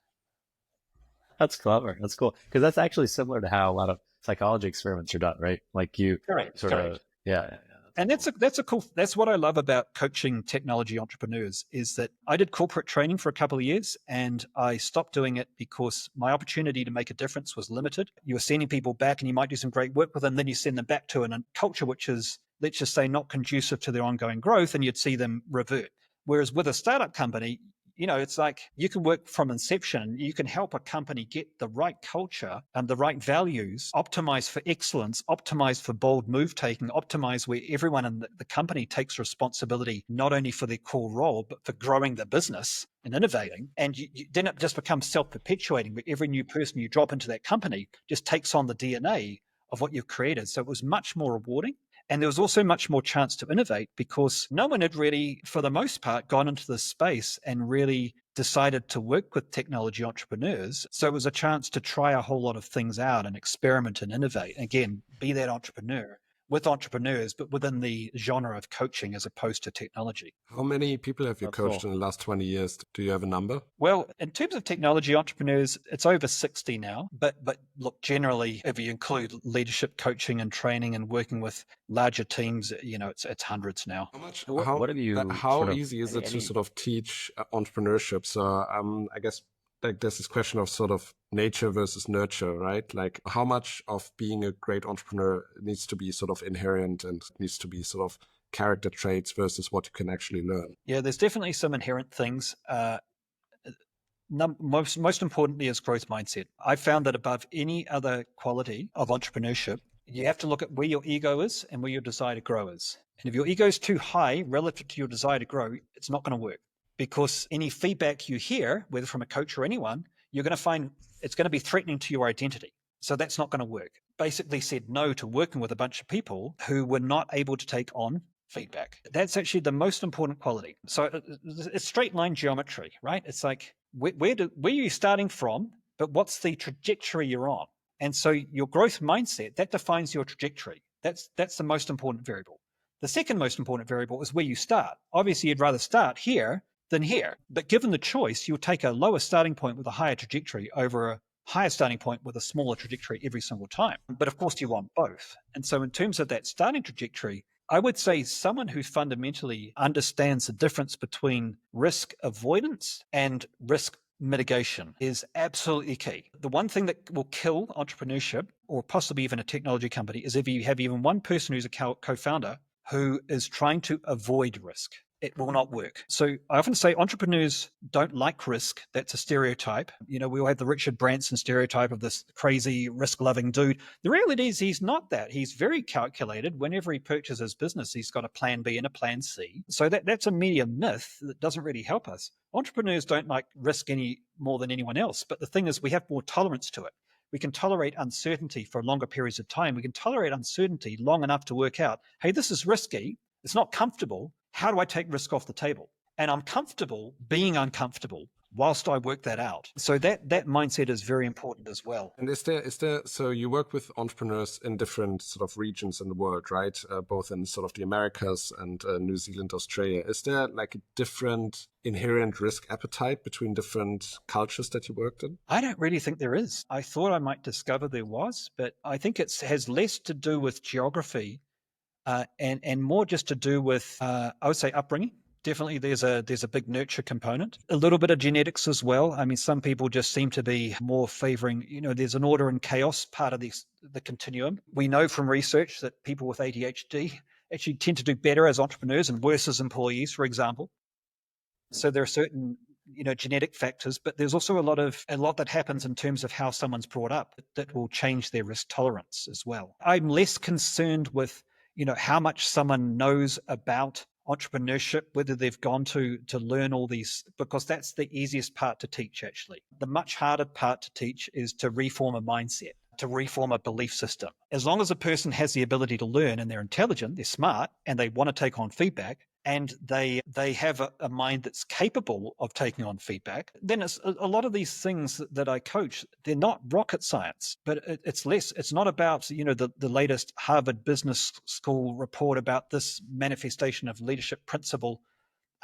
That's clever. That's cool. Because that's actually similar to how a lot of psychology experiments are done, right? Like you Correct. Yeah. And that's what I love about coaching technology entrepreneurs is that I did corporate training for a couple of years and I stopped doing it because my opportunity to make a difference was limited. You were sending people back and you might do some great work with them, then you send them back to a culture which is, let's just say, not conducive to their ongoing growth, and you'd see them revert. Whereas with a startup company, it's like you can work from inception. You can help a company get the right culture and the right values, optimize for excellence, optimize for bold move taking, optimize where everyone in the company takes responsibility, not only for their core role, but for growing the business and innovating. And then it just becomes self-perpetuating, where every new person you drop into that company just takes on the DNA of what you've created. So it was much more rewarding. And there was also much more chance to innovate because no one had really, for the most part, gone into this space and really decided to work with technology entrepreneurs. So it was a chance to try a whole lot of things out and experiment and innovate. Again, be that entrepreneur with entrepreneurs, but within the genre of coaching as opposed to technology. How many people have you That's coached cool. in the last 20 years? Do you have a number? Well, in terms of technology entrepreneurs, it's over 60 now. But look, generally, if you include leadership coaching and training and working with larger teams, it's hundreds now. What have you how sort of, easy is it to any- sort of teach entrepreneurship? So I guess like there's this question of sort of nature versus nurture, right? Like how much of being a great entrepreneur needs to be sort of inherent and needs to be sort of character traits versus what you can actually learn? Yeah, there's definitely some inherent things. Most importantly is growth mindset. I found that above any other quality of entrepreneurship, you have to look at where your ego is and where your desire to grow is. And if your ego is too high relative to your desire to grow, it's not going to work, because any feedback you hear, whether from a coach or anyone, you're going to find it's going to be threatening to your identity. So that's not going to work. Basically said no to working with a bunch of people who were not able to take on feedback. That's actually the most important quality. So it's straight line geometry, right? It's like, where are you starting from, but what's the trajectory you're on? And so your growth mindset, that defines your trajectory. That's the most important variable. The second most important variable is where you start. Obviously, you'd rather start here than here. But given the choice, you'll take a lower starting point with a higher trajectory over a higher starting point with a smaller trajectory every single time. But of course, you want both. And so in terms of that starting trajectory, I would say someone who fundamentally understands the difference between risk avoidance and risk mitigation is absolutely key. The one thing that will kill entrepreneurship, or possibly even a technology company, is if you have even one person who's a co-founder who is trying to avoid risk. It will not work. So I often say entrepreneurs don't like risk. That's a stereotype. We all have the Richard Branson stereotype of this crazy risk-loving dude. The reality is he's not that. He's very calculated. Whenever he purchases business, he's got a plan B and a plan C. So that's a media myth that doesn't really help us. Entrepreneurs don't like risk any more than anyone else. But the thing is, we have more tolerance to it. We can tolerate uncertainty for longer periods of time. We can tolerate uncertainty long enough to work out, hey, this is risky. It's not comfortable. How do I take risk off the table? And I'm comfortable being uncomfortable whilst I work that out. So that mindset is very important as well. And is there, so you work with entrepreneurs in different sort of regions in the world, right? Both in sort of the Americas and New Zealand, Australia. Is there like a different inherent risk appetite between different cultures that you worked in? I don't really think there is. I thought I might discover there was, but I think it has less to do with geography and more just to do with, I would say, upbringing. Definitely there's a big nurture component, a little bit of genetics as well. I mean, some people just seem to be more favoring, there's an order and chaos part of the continuum. We know from research that people with ADHD actually tend to do better as entrepreneurs and worse as employees, for example. So there are certain, genetic factors, but there's also a lot that happens in terms of how someone's brought up that will change their risk tolerance as well. I'm less concerned with, how much someone knows about entrepreneurship, whether they've gone to learn all these, because that's the easiest part to teach, actually. The much harder part to teach is to reform a mindset, to reform a belief system. As long as a person has the ability to learn and they're intelligent, they're smart, and they want to take on feedback, and they have a mind that's capable of taking on feedback, then it's a lot of these things that I coach, they're not rocket science, but it's not about, the latest Harvard Business School report about this manifestation of leadership principle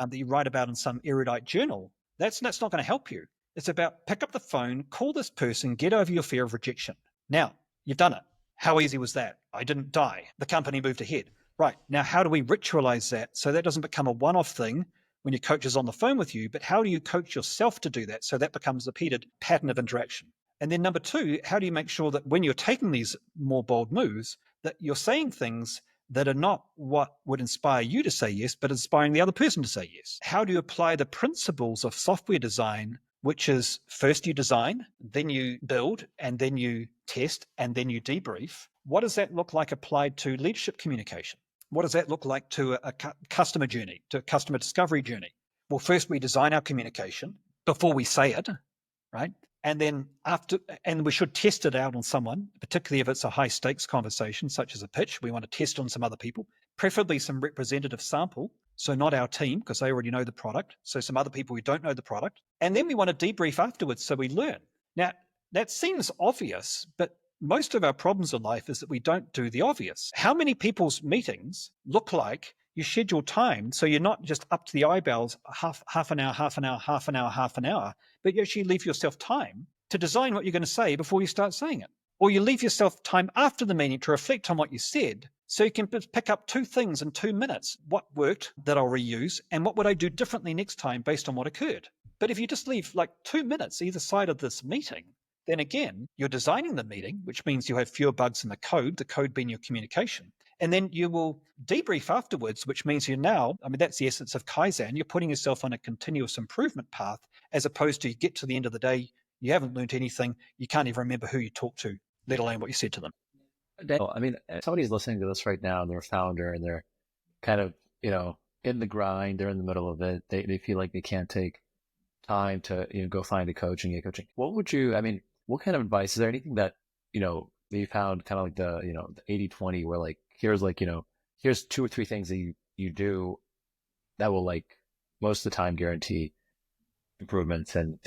that you write about in some erudite journal. That's not going to help you. It's about pick up the phone, call this person, get over your fear of rejection. Now, you've done it. How easy was that? I didn't die. The company moved ahead. Right. Now, how do we ritualize that so that doesn't become a one-off thing when your coach is on the phone with you, but how do you coach yourself to do that so that becomes a repeated pattern of interaction? And then number two, how do you make sure that when you're taking these more bold moves, that you're saying things that are not what would inspire you to say yes, but inspiring the other person to say yes? How do you apply the principles of software design, which is first you design, then you build, and then you test, and then you debrief? What does that look like applied to leadership communication? What does that look like to a customer journey, to a customer discovery journey? Well, first we design our communication before we say it, right? And then and we should test it out on someone, particularly if it's a high stakes conversation, such as a pitch. We want to test on some other people, preferably some representative sample. So not our team, because they already know the product. So some other people who don't know the product. And then we want to debrief afterwards so we learn. Now, that seems obvious, but most of our problems in life is that we don't do the obvious. How many people's meetings look like you schedule time so you're not just up to the eyeballs half an hour, but you actually leave yourself time to design what you're going to say before you start saying it. Or you leave yourself time after the meeting to reflect on what you said so you can pick up 2 things in 2 minutes. What worked that I'll reuse, and what would I do differently next time based on what occurred? But if you just leave like 2 minutes either side of this meeting, then again, you're designing the meeting, which means you have fewer bugs in the code being your communication. And then you will debrief afterwards, which means that's the essence of Kaizen. You're putting yourself on a continuous improvement path, as opposed to you get to the end of the day, you haven't learned anything, you can't even remember who you talked to, let alone what you said to them. I mean, if somebody's listening to this right now and they're a founder and they're kind of, in the grind, they're in the middle of it, they feel like they can't take time to, go find a coach and get coaching. What kind of advice, is there anything that, you found kind of like the 80-20 where like, here's 2 or 3 things that you do that will like most of the time guarantee improvements and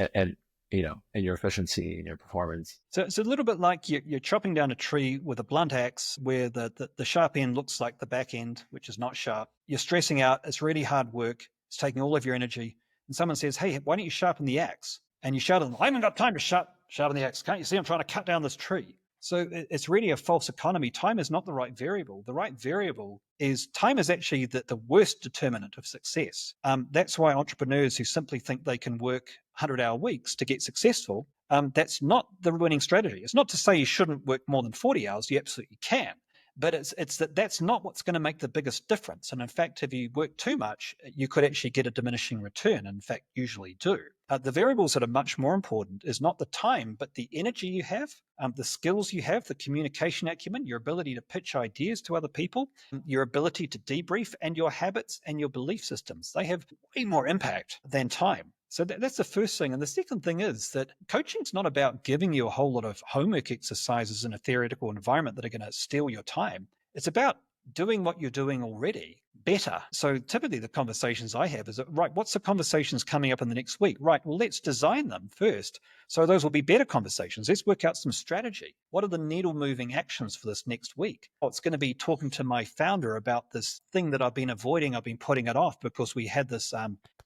your efficiency and your performance. So it's a little bit like you're chopping down a tree with a blunt axe where the sharp end looks like the back end, which is not sharp. You're stressing out. It's really hard work. It's taking all of your energy. And someone says, hey, why don't you sharpen the axe? And you shout at them, I haven't got time to sharpen the axe. Can't you see I'm trying to cut down this tree? So it's really a false economy. Time is not the right variable. The right variable is time is actually the worst determinant of success. That's why entrepreneurs who simply think they can work 100-hour weeks to get successful, that's not the winning strategy. It's not to say you shouldn't work more than 40 hours. You absolutely can. But it's that's not what's going to make the biggest difference. And in fact, if you work too much, you could actually get a diminishing return. In fact, usually do. The variables that are much more important is not the time, but the energy you have, the skills you have, the communication acumen, your ability to pitch ideas to other people, your ability to debrief, and your habits and your belief systems. They have way more impact than time. So that's the first thing. And the second thing is that coaching's not about giving you a whole lot of homework exercises in a theoretical environment that are going to steal your time. It's about doing what you're doing already better. So typically the conversations I have is, right, what's the conversations coming up in the next week? Right, well, let's design them first. So those will be better conversations. Let's work out some strategy. What are the needle moving actions for this next week? Oh, it's going to be talking to my founder about this thing that I've been avoiding. I've been putting it off because we had this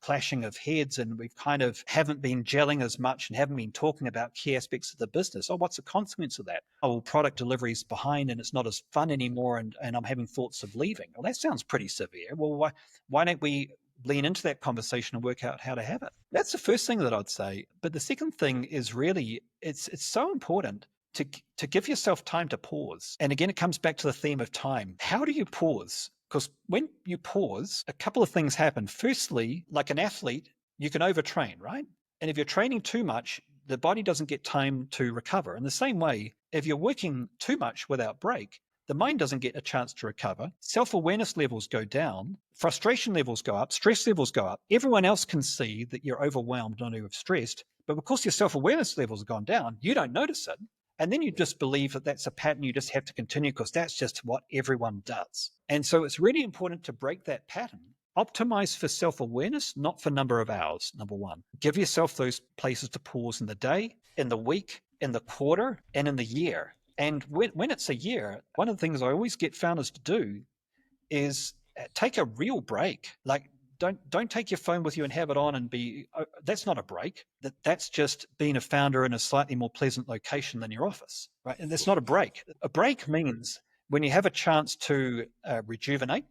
clashing of heads and we've kind of haven't been gelling as much and haven't been talking about key aspects of the business. Oh, what's the consequence of that? Oh, well, product delivery is behind and it's not as fun anymore and I'm having thoughts of leaving. Well, that sounds pretty severe. Well, why don't we lean into that conversation and work out how to have it? That's the first thing that I'd say. But the second thing is really, it's so important to give yourself time to pause. And again, it comes back to the theme of time. How do you pause? Because when you pause, a couple of things happen. Firstly, like an athlete, you can overtrain, right? And if you're training too much, the body doesn't get time to recover. In the same way, if you're working too much without break, the mind doesn't get a chance to recover. Self-awareness levels go down, frustration levels go up, stress levels go up. Everyone else can see that you're overwhelmed and you're stressed, but because your self-awareness levels have gone down, you don't notice it. And then you just believe that that's a pattern you just have to continue because that's just what everyone does. And so it's really important to break that pattern. Optimize for self-awareness, not for number of hours, number one. Give yourself those places to pause in the day, in the week, in the quarter, and in the year. And when it's a year, one of the things I always get founders to do is take a real break. Like, don't take your phone with you and have it on and that's not a break. That's just being a founder in a slightly more pleasant location than your office, right? And that's not a break. A break means when you have a chance to rejuvenate,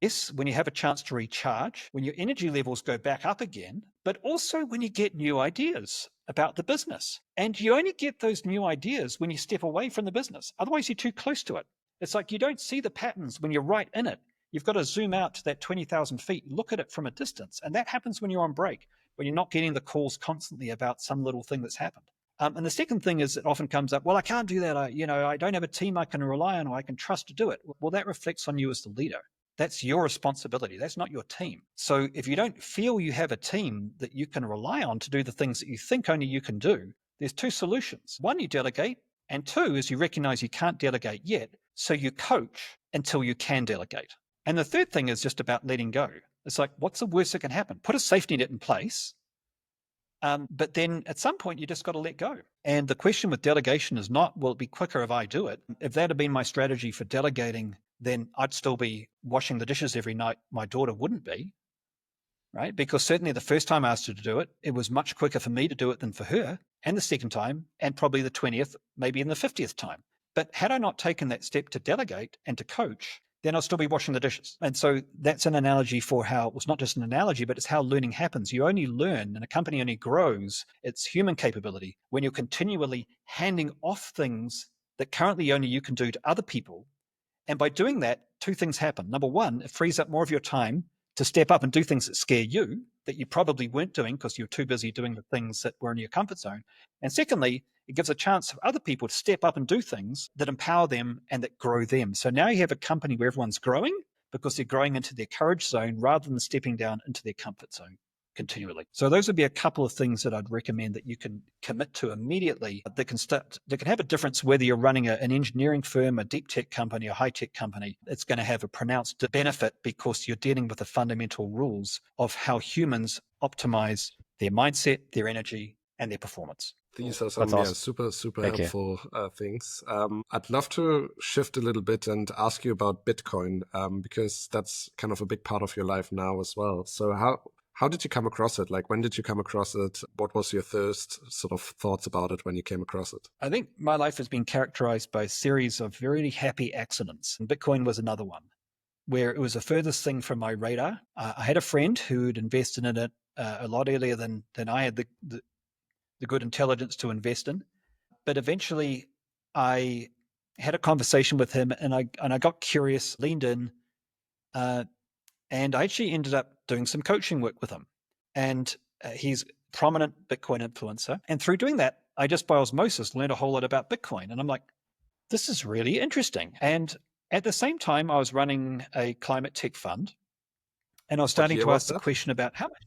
yes, when you have a chance to recharge, when your energy levels go back up again, but also when you get new ideas about the business. And you only get those new ideas when you step away from the business. Otherwise, you're too close to it. It's like you don't see the patterns when you're right in it. You've got to zoom out to that 20,000 feet, look at it from a distance. And that happens when you're on break, when you're not getting the calls constantly about some little thing that's happened. And the second thing is, it often comes up, well, I can't do that. I don't have a team I can rely on or I can trust to do it. Well, that reflects on you as the leader. That's your responsibility. That's not your team. So if you don't feel you have a team that you can rely on to do the things that you think only you can do, there's two solutions. One, you delegate. And two is you recognize you can't delegate yet. So you coach until you can delegate. And the third thing is just about letting go. It's like, what's the worst that can happen? Put a safety net in place. But then at some point, you just got to let go. And the question with delegation is not, will it be quicker if I do it? If that had been my strategy for delegating, then I'd still be washing the dishes every night. My daughter wouldn't be, right? Because certainly the first time I asked her to do it, it was much quicker for me to do it than for her. And the second time, and probably the 20th, maybe in the 50th time. But had I not taken that step to delegate and to coach, then I'll still be washing the dishes. And so that's an analogy for how, well, it's not just an analogy, but it's how learning happens. You only learn, and a company only grows its human capability when you're continually handing off things that currently only you can do to other people. And by doing that, two things happen. Number one, it frees up more of your time to step up and do things that scare you, that you probably weren't doing because you're too busy doing the things that were in your comfort zone. And secondly, it gives a chance for other people to step up and do things that empower them and that grow them. So now you have a company where everyone's growing because they're growing into their courage zone rather than stepping down into their comfort zone continually. So those would be a couple of things that I'd recommend that you can commit to immediately that can have a difference whether you're running an engineering firm, a deep tech company, a high tech company. It's going to have a pronounced benefit because you're dealing with the fundamental rules of how humans optimize their mindset, their energy, and their performance. These are some awesome. super Thank helpful things. I'd love to shift a little bit and ask you about Bitcoin because that's kind of a big part of your life now as well. So how did you come across it? Like, when did you come across it? What was your first sort of thoughts about it when you came across it? I think my life has been characterized by a series of very happy accidents. And Bitcoin was another one where it was the furthest thing from my radar. I had a friend who'd invested in it a lot earlier than I had the good intelligence to invest in. But eventually I had a conversation with him and I got curious, leaned in, and I actually ended up doing some coaching work with him. And he's a prominent Bitcoin influencer. And through doing that, I just by osmosis learned a whole lot about Bitcoin. And I'm like, this is really interesting. And at the same time, I was running a climate tech fund. And I was starting to ask the question about how much.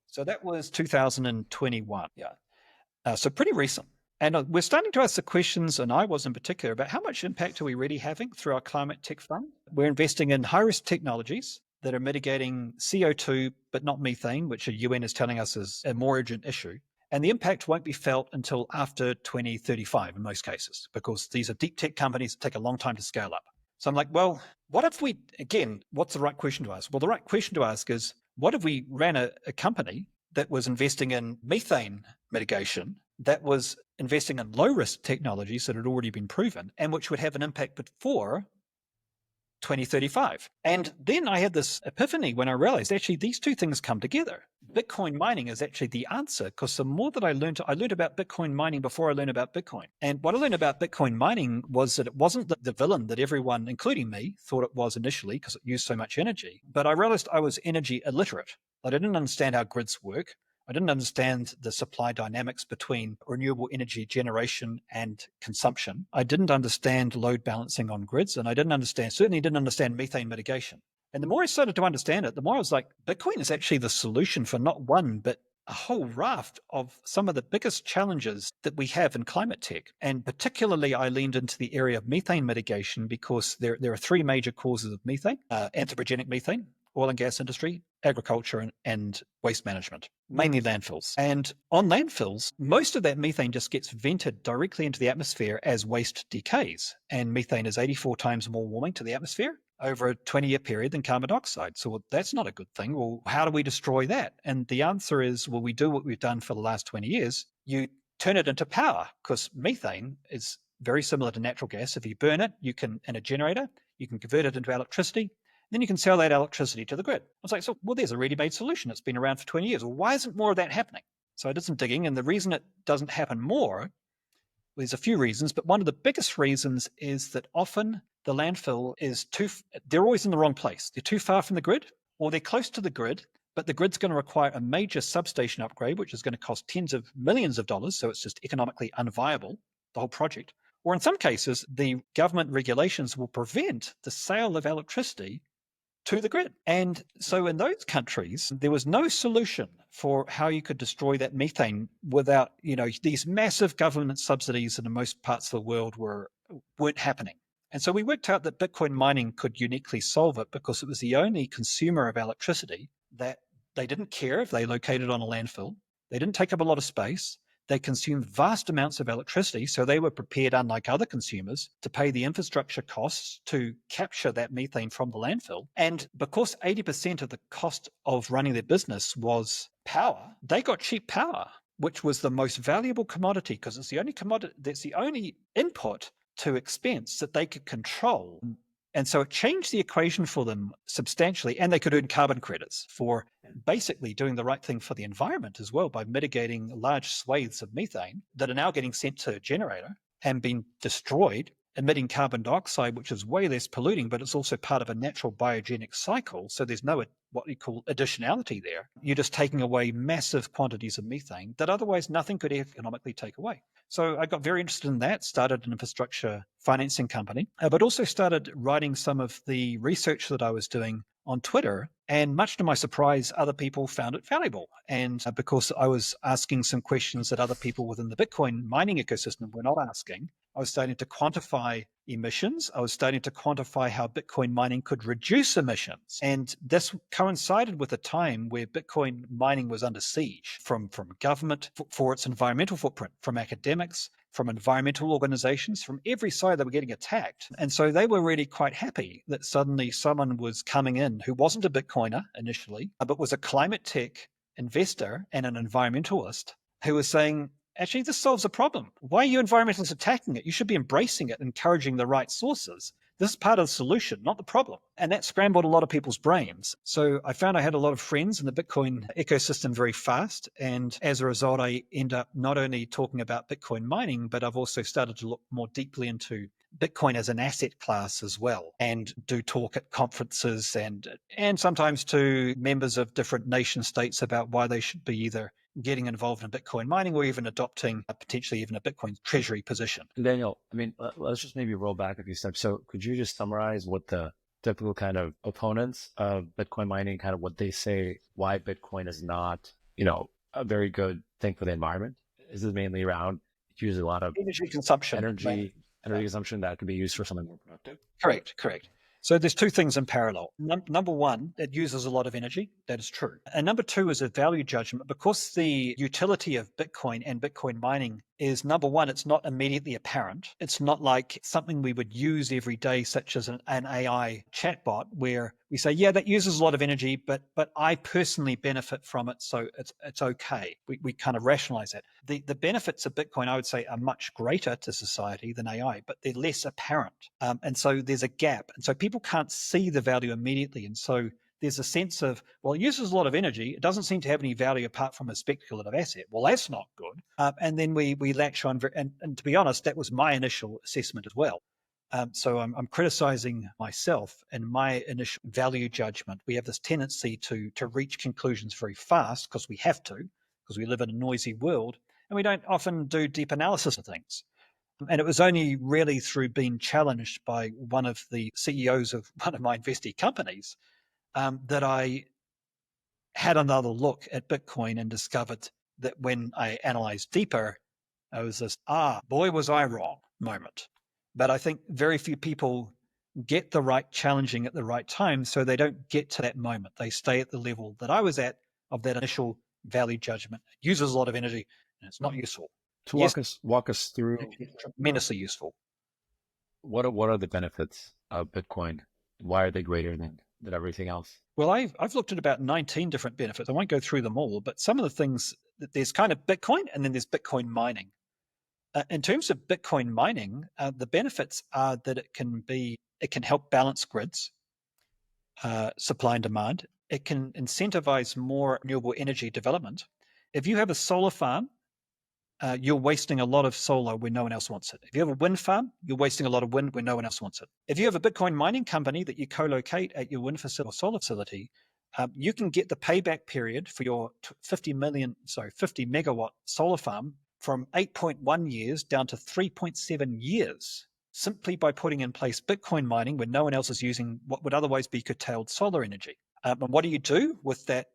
So that was 2021. Yeah. So pretty recent. And we're starting to ask the questions, and I was in particular, about how much impact are we really having through our climate tech fund? We're investing in high-risk technologies that are mitigating CO2, but not methane, which the UN is telling us is a more urgent issue. And the impact won't be felt until after 2035 in most cases, because these are deep tech companies that take a long time to scale up. So I'm like, well, what if we, again, what's the right question to ask? Well, the right question to ask is, what if we ran a company that was investing in methane mitigation, that was investing in low-risk technologies that had already been proven, and which would have an impact before 2035. And then I had this epiphany when I realized actually these two things come together. Bitcoin mining is actually the answer, because the more that I learned about Bitcoin mining before I learned about Bitcoin. And what I learned about Bitcoin mining was that it wasn't the villain that everyone, including me, thought it was initially because it used so much energy. But I realized I was energy illiterate. I didn't understand how grids work. I didn't understand the supply dynamics between renewable energy generation and consumption. I didn't understand load balancing on grids, and I certainly didn't understand methane mitigation. And the more I started to understand it, the more I was like, Bitcoin is actually the solution for not one, but a whole raft of some of the biggest challenges that we have in climate tech. And particularly, I leaned into the area of methane mitigation because there are three major causes of methane: anthropogenic methane, oil and gas industry, agriculture, and waste management, mainly landfills. And on landfills, most of that methane just gets vented directly into the atmosphere as waste decays. And methane is 84 times more warming to the atmosphere over a 20-year period than carbon dioxide. So that's not a good thing. Well, how do we destroy that? And the answer is, well, we do what we've done for the last 20 years. You turn it into power, because methane is very similar to natural gas. If you burn it, in a generator, you can convert it into electricity. Then you can sell that electricity to the grid. I was like, there's a ready-made solution. It's been around for 20 years. Well, why isn't more of that happening? So I did some digging, and the reason it doesn't happen more There's a few reasons, but one of the biggest reasons is that often the landfill is they're always in the wrong place. They're too far from the grid, or they're close to the grid, but the grid's going to require a major substation upgrade, which is going to cost tens of millions of dollars. So it's just economically unviable, the whole project. Or in some cases, the government regulations will prevent the sale of electricity to the grid. And so in those countries, there was no solution for how you could destroy that methane without, these massive government subsidies in most parts of the world weren't happening. And so we worked out that Bitcoin mining could uniquely solve it because it was the only consumer of electricity that they didn't care if they located on a landfill. They didn't take up a lot of space. They consumed vast amounts of electricity, so they were prepared, unlike other consumers, to pay the infrastructure costs to capture that methane from the landfill. And because 80% of the cost of running their business was power, they got cheap power, which was the most valuable commodity because it's the only commodity, that's the only input to expense that they could control. And so it changed the equation for them substantially, and they could earn carbon credits for basically doing the right thing for the environment as well by mitigating large swathes of methane that are now getting sent to a generator and being destroyed, emitting carbon dioxide, which is way less polluting, but it's also part of a natural biogenic cycle. So there's no what you call additionality there. You're just taking away massive quantities of methane that otherwise nothing could economically take away. So I got very interested in that, started an infrastructure financing company, but also started writing some of the research that I was doing on Twitter. And much to my surprise, other people found it valuable. And because I was asking some questions that other people within the Bitcoin mining ecosystem were not asking, I was starting to quantify emissions. I was starting to quantify how Bitcoin mining could reduce emissions. And this coincided with a time where Bitcoin mining was under siege from government for its environmental footprint, from academics, from environmental organizations, from every side they were getting attacked. And so they were really quite happy that suddenly someone was coming in who wasn't a Bitcoiner initially, but was a climate tech investor and an environmentalist who was saying, actually, this solves a problem. Why are you environmentalists attacking it? You should be embracing it, encouraging the right sources. This is part of the solution, not the problem. And that scrambled a lot of people's brains. So I found I had a lot of friends in the Bitcoin ecosystem very fast. And as a result, I end up not only talking about Bitcoin mining, but I've also started to look more deeply into Bitcoin as an asset class as well, and do talk at conferences and sometimes to members of different nation states about why they should be either getting involved in Bitcoin mining or even adopting potentially even a Bitcoin treasury position. Daniel, I mean, let's just maybe roll back a few steps. So could you just summarize what the typical kind of opponents of Bitcoin mining, kind of what they say, why Bitcoin is not, a very good thing for the environment? Is it mainly around uses a lot of energy consumption, energy consumption that could be used for something more productive? Correct. So there's two things in parallel. Number one, it uses a lot of energy. That is true. And number two is a value judgment. Because the utility of Bitcoin and Bitcoin mining is, number one, it's not immediately apparent. It's not like something we would use every day, such as an AI chatbot, where we say, yeah, that uses a lot of energy, but I personally benefit from it, so it's okay. We kind of rationalize that. The benefits of Bitcoin, I would say, are much greater to society than AI, but they're less apparent. And so there's a gap. And so people can't see the value immediately. And so there's a sense of, well, it uses a lot of energy. It doesn't seem to have any value apart from a speculative asset. Well, that's not good. And then we latch on. And to be honest, that was my initial assessment as well. So I'm criticizing myself and my initial value judgment. We have this tendency to reach conclusions very fast because we have to, because we live in a noisy world, and we don't often do deep analysis of things. And it was only really through being challenged by one of the CEOs of one of my investee companies that I had another look at Bitcoin and discovered that when I analyzed deeper, I was this, boy, was I wrong moment. But I think very few people get the right challenging at the right time, so they don't get to that moment. They stay at the level that I was at of that initial value judgment. It uses a lot of energy and it's not useful. To walk us through, it's tremendously useful. What are the benefits of Bitcoin? Why are they greater than everything else? Well, I've looked at about 19 different benefits. I won't go through them all, but some of the things, there's kind of Bitcoin and then there's Bitcoin mining. In terms of Bitcoin mining, the benefits are that it can help balance grids, supply and demand. It can incentivize more renewable energy development. If you have a solar farm you're wasting a lot of solar when no one else wants it. If you have a wind farm, you're wasting a lot of wind when no one else wants it. If you have a Bitcoin mining company that you co-locate at your wind facility or solar facility, you can get the payback period for your 50 megawatt solar farm from 8.1 years down to 3.7 years, simply by putting in place Bitcoin mining when no one else is using what would otherwise be curtailed solar energy. And what do you do with that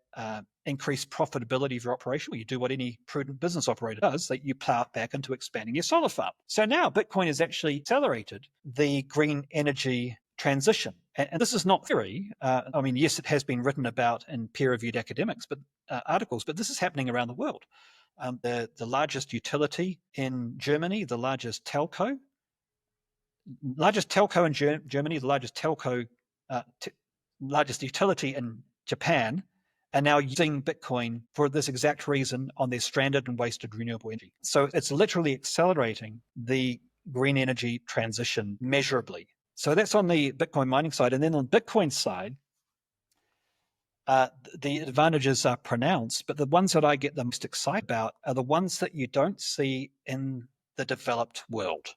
increased profitability of your operation? Well, you do what any prudent business operator does, that you plow it back into expanding your solar farm. So now Bitcoin has actually accelerated the green energy transition. And this is not theory. I mean, yes, it has been written about in peer-reviewed academics, but articles, but this is happening around the world. The largest utility in Germany, the largest telco in Germany, the largest utility in Japan, are now using Bitcoin for this exact reason on their stranded and wasted renewable energy. So it's literally accelerating the green energy transition measurably. So that's on the Bitcoin mining side. And then on Bitcoin side, the advantages are pronounced, but the ones that I get the most excited about are the ones that you don't see in the developed world.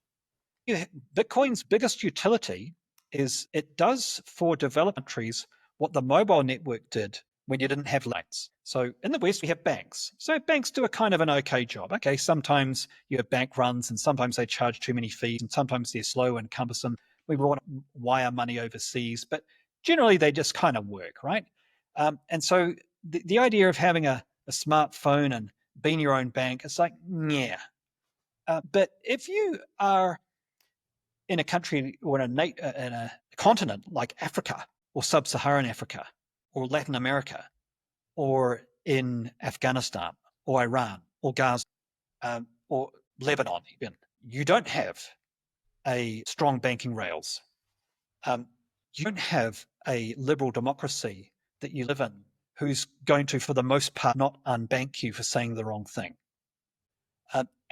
Bitcoin's biggest utility is it does for developed countries what the mobile network did when you didn't have lines. So in the West, we have banks. So banks do a kind of an okay job. Okay, sometimes you have bank runs and sometimes they charge too many fees and sometimes they're slow and cumbersome. We want to wire money overseas, but generally they just kind of work, right? And so the idea of having a smartphone and being your own bank, it's like, yeah. But if you are in a country or in a continent like Africa or sub-Saharan Africa or Latin America or in Afghanistan or Iran or Gaza or Lebanon even, you don't have a strong banking rails. You don't have a liberal democracy that you live in who's going to, for the most part, not unbank you for saying the wrong thing.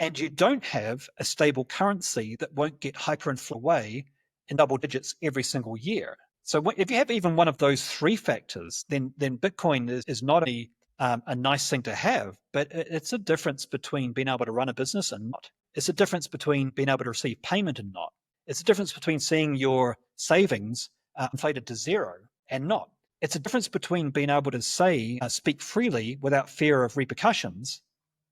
And you don't have a stable currency that won't get hyperinflated away in double digits every single year. So if you have even one of those three factors, then Bitcoin is not a nice thing to have, but it's a difference between being able to run a business and not. It's a difference between being able to receive payment and not. It's a difference between seeing your savings inflated to zero and not. It's a difference between being able to speak freely without fear of repercussions,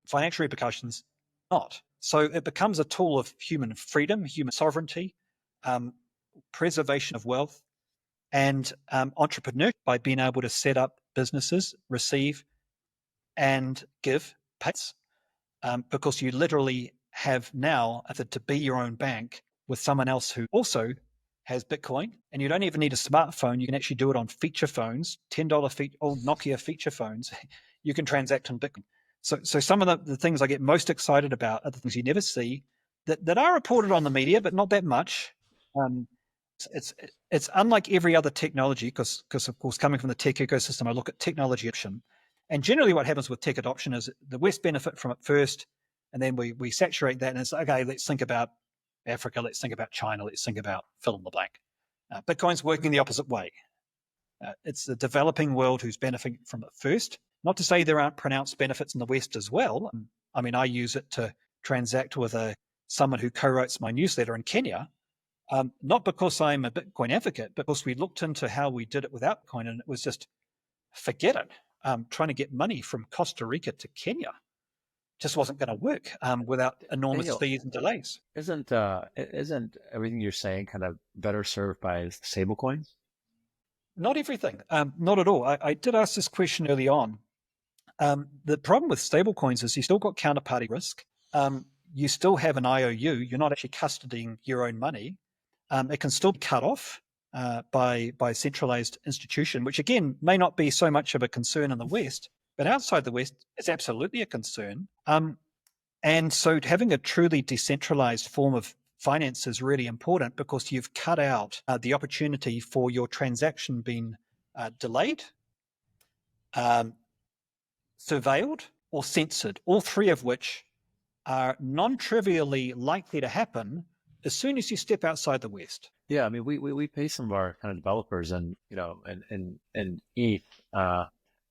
financial repercussions, not. So it becomes a tool of human freedom, human sovereignty, preservation of wealth, and entrepreneurship by being able to set up businesses, receive and give payments, because you literally have now to be your own bank with someone else who also has Bitcoin, and you don't even need a smartphone. You can actually do it on feature phones, $10 old Nokia feature phones. You can transact on Bitcoin. So some of the things I get most excited about are the things you never see that are reported on the media, but not that much. It's unlike every other technology because of course, coming from the tech ecosystem, I look at technology adoption. And generally what happens with tech adoption is the West benefit from it first, and then we saturate that and it's, okay, let's think about Africa, let's think about China, let's think about fill in the blank. Bitcoin's working the opposite way. It's the developing world who's benefiting from it first. Not to say there aren't pronounced benefits in the West as well. I mean, I use it to transact with someone who co-writes my newsletter in Kenya, not because I'm a Bitcoin advocate, but because we looked into how we did it without Bitcoin, and it was just, forget it. Trying to get money from Costa Rica to Kenya just wasn't going to work without enormous fees and delays. Isn't everything you're saying kind of better served by stablecoins? Not everything. Not at all. I did ask this question early on. The problem with stablecoins is you still got counterparty risk. You still have an IOU. You're not actually custodying your own money. It can still be cut off by a centralized institution, which again may not be so much of a concern in the West, but outside the West, it's absolutely a concern. And so having a truly decentralized form of finance is really important because you've cut out the opportunity for your transaction being delayed, surveilled, or censored, all three of which are non-trivially likely to happen as soon as you step outside the West. Yeah, I mean, we pay some of our kind of developers and ETH,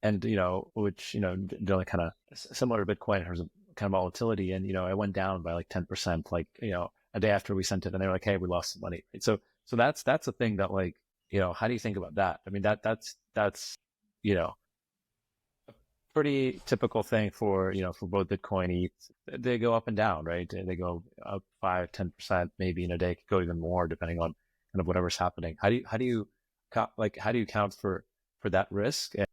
and which generally kind of similar to Bitcoin in terms of kind of volatility, and it went down by like 10%, like a day after we sent it, and they were like, "Hey, we lost some money." Right? So that's a thing that, like, how do you think about that? I mean, that's pretty typical thing for for both Bitcoin and ETH. They go up and down, right? They go up 5-10% maybe in a day, it could go even more depending on kind of whatever's happening. How do you account for that risk? And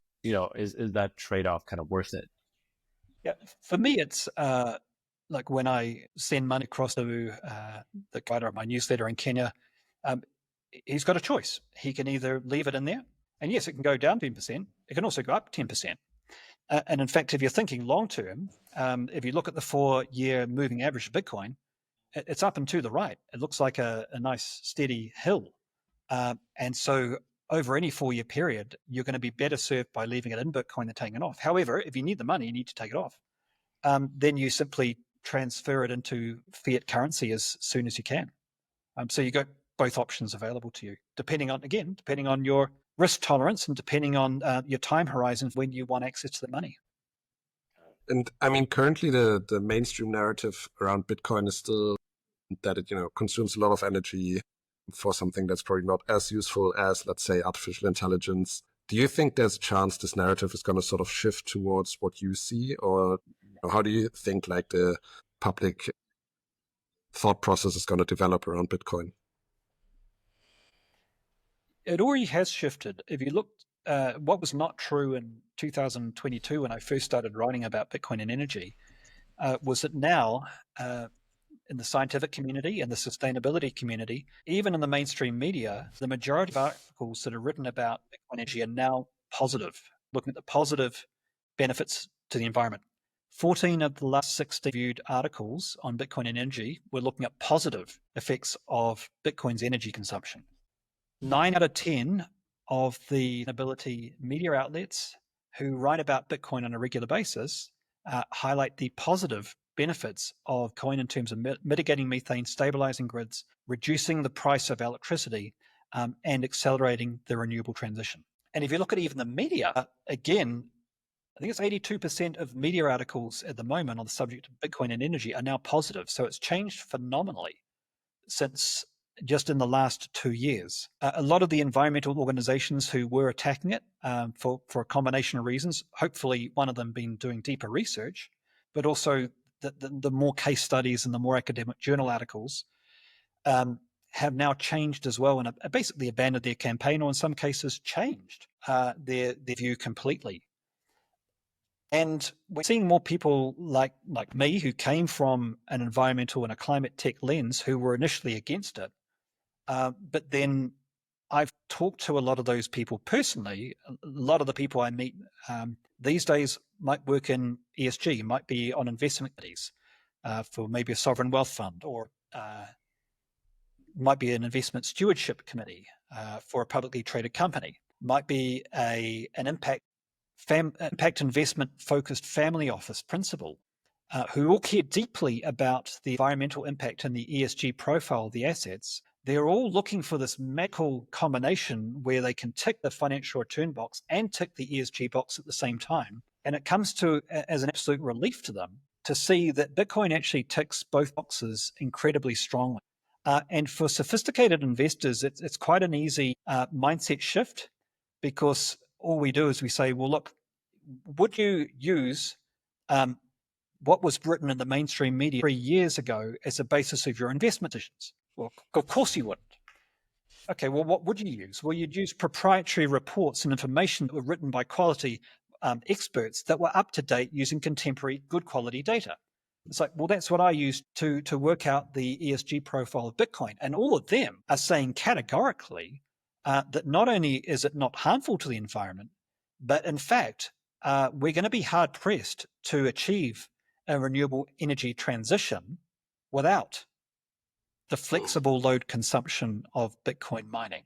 is that trade-off kind of worth it? Yeah, for me, it's like when I send money across to the writer of my newsletter in Kenya, um, he's got a choice. He can either leave it in there, and yes, it can go down 10%. It can also go up 10%. And in fact, if you're thinking long term, if you look at the 4-year moving average of Bitcoin, it's up and to the right. It looks like a nice steady hill. And so over any 4-year period, you're going to be better served by leaving it in Bitcoin than taking it off. However, if you need the money, you need to take it off. Then you simply transfer it into fiat currency as soon as you can. So you got both options available to you, depending on your risk tolerance and depending on your time horizon when you want access to the money. And I mean, currently the mainstream narrative around Bitcoin is still that it, consumes a lot of energy for something that's probably not as useful as, let's say, artificial intelligence. Do you think there's a chance this narrative is going to sort of shift towards what you see, or how do you think like the public thought process is going to develop around Bitcoin? It already has shifted. If you look, what was not true in 2022 when I first started writing about Bitcoin and energy was that now in the scientific community and the sustainability community, even in the mainstream media, the majority of articles that are written about Bitcoin energy are now positive, looking at the positive benefits to the environment. 14 of the last 60 viewed articles on Bitcoin and energy were looking at positive effects of Bitcoin's energy consumption. 9 out of 10 of the sustainability media outlets who write about Bitcoin on a regular basis highlight the positive benefits of coin in terms of mitigating methane, stabilizing grids, reducing the price of electricity, and accelerating the renewable transition. And if you look at even the media, again, I think it's 82% of media articles at the moment on the subject of Bitcoin and energy are now positive. So it's changed phenomenally since just in the last 2 years. A lot of the environmental organizations who were attacking it for a combination of reasons, hopefully one of them being doing deeper research, but also the more case studies and the more academic journal articles have now changed as well, and basically abandoned their campaign, or in some cases changed their view completely. And we're seeing more people like me who came from an environmental and a climate tech lens who were initially against it. But then I've talked to a lot of those people personally. A lot of the people I meet these days might work in ESG, might be on investment committees for maybe a sovereign wealth fund, or might be an investment stewardship committee for a publicly traded company, might be an impact investment focused family office principal who all care deeply about the environmental impact and the ESG profile of the assets. They're all looking for this magical combination where they can tick the financial return box and tick the ESG box at the same time. And it comes to as an absolute relief to them to see that Bitcoin actually ticks both boxes incredibly strongly. And for sophisticated investors, it's quite an easy mindset shift, because all we do is we say, well, look, would you use what was written in the mainstream media 3 years ago as a basis of your investment decisions? Well, of course you wouldn't. Okay, well, what would you use? Well, you'd use proprietary reports and information that were written by quality experts that were up to date using contemporary good quality data. It's like, well, that's what I used to work out the ESG profile of Bitcoin. And all of them are saying categorically that not only is it not harmful to the environment, but in fact, we're going to be hard pressed to achieve a renewable energy transition without the flexible load consumption of Bitcoin mining.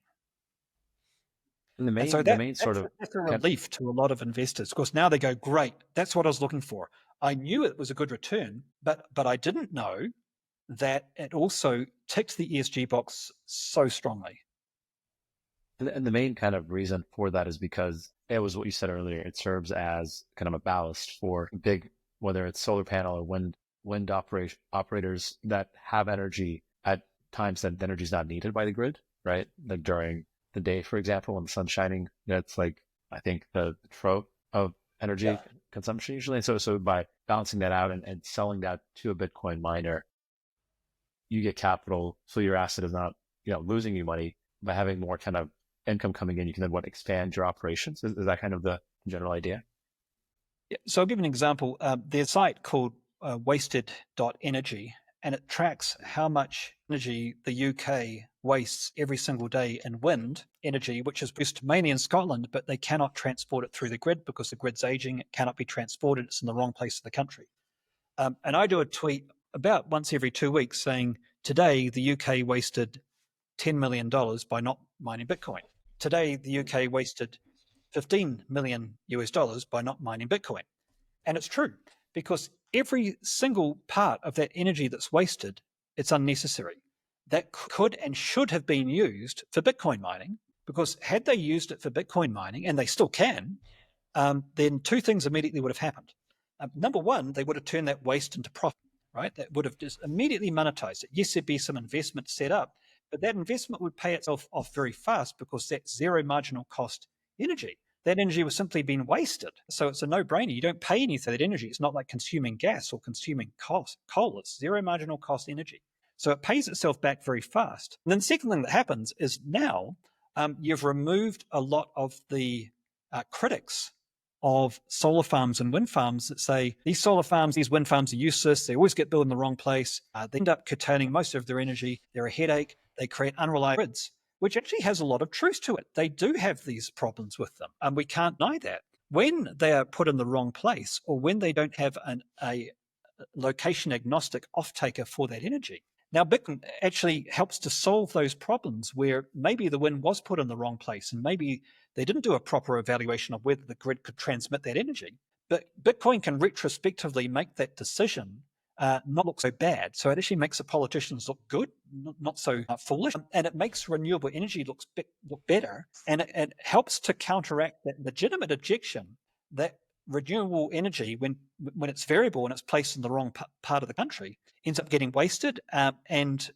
And that's a relief to a lot of investors. Of course, now they go, great, that's what I was looking for. I knew it was a good return, but I didn't know that it also ticked the ESG box so strongly. And the main kind of reason for that is because it was what you said earlier. It serves as kind of a ballast for big whether it's solar panel or wind operators that have energy at times that the energy is not needed by the grid, right? Like during the day, for example, when the sun's shining, that's like, I think the trope of energy consumption usually. And so by balancing that out and selling that to a Bitcoin miner, you get capital. So your asset is not, losing you money. By having more kind of income coming in, you can then expand your operations. Is that kind of the general idea? Yeah, so I'll give an example. There's a site called wasted.energy, and it tracks how much energy the UK wastes every single day in wind energy, which is produced mainly in Scotland, but they cannot transport it through the grid because the grid's aging. It cannot be transported. It's in the wrong place of the country. And I do a tweet about once every 2 weeks saying, today the UK wasted $10 million by not mining Bitcoin. Today, the UK wasted 15 million US dollars by not mining Bitcoin. And it's true, because every single part of that energy that's wasted, it's unnecessary. That could and should have been used for Bitcoin mining, because had they used it for Bitcoin mining, and they still can, then two things immediately would have happened. Number one, they would have turned that waste into profit, right? That would have just immediately monetized it. Yes, there'd be some investment set up, but that investment would pay itself off very fast because that's zero marginal cost energy. That energy was simply being wasted. So it's a no-brainer. You don't pay any for that energy. It's not like consuming gas or consuming coal. It's zero marginal cost energy. So it pays itself back very fast. And then the second thing that happens is now you've removed a lot of the critics of solar farms and wind farms that say these solar farms, these wind farms are useless. They always get built in the wrong place. They end up curtailing most of their energy. They're a headache. They create unreliable grids, which actually has a lot of truth to it. They do have these problems with them, and we can't deny that. When they are put in the wrong place, or when they don't have a location agnostic off-taker for that energy. Now, Bitcoin actually helps to solve those problems where maybe the wind was put in the wrong place and maybe they didn't do a proper evaluation of whether the grid could transmit that energy. But Bitcoin can retrospectively make that decision not look so bad. So it actually makes the politicians look good, not so foolish. And it makes renewable energy look better. And it helps to counteract that legitimate objection that renewable energy, when it's variable and it's placed in the wrong part of the country, ends up getting wasted and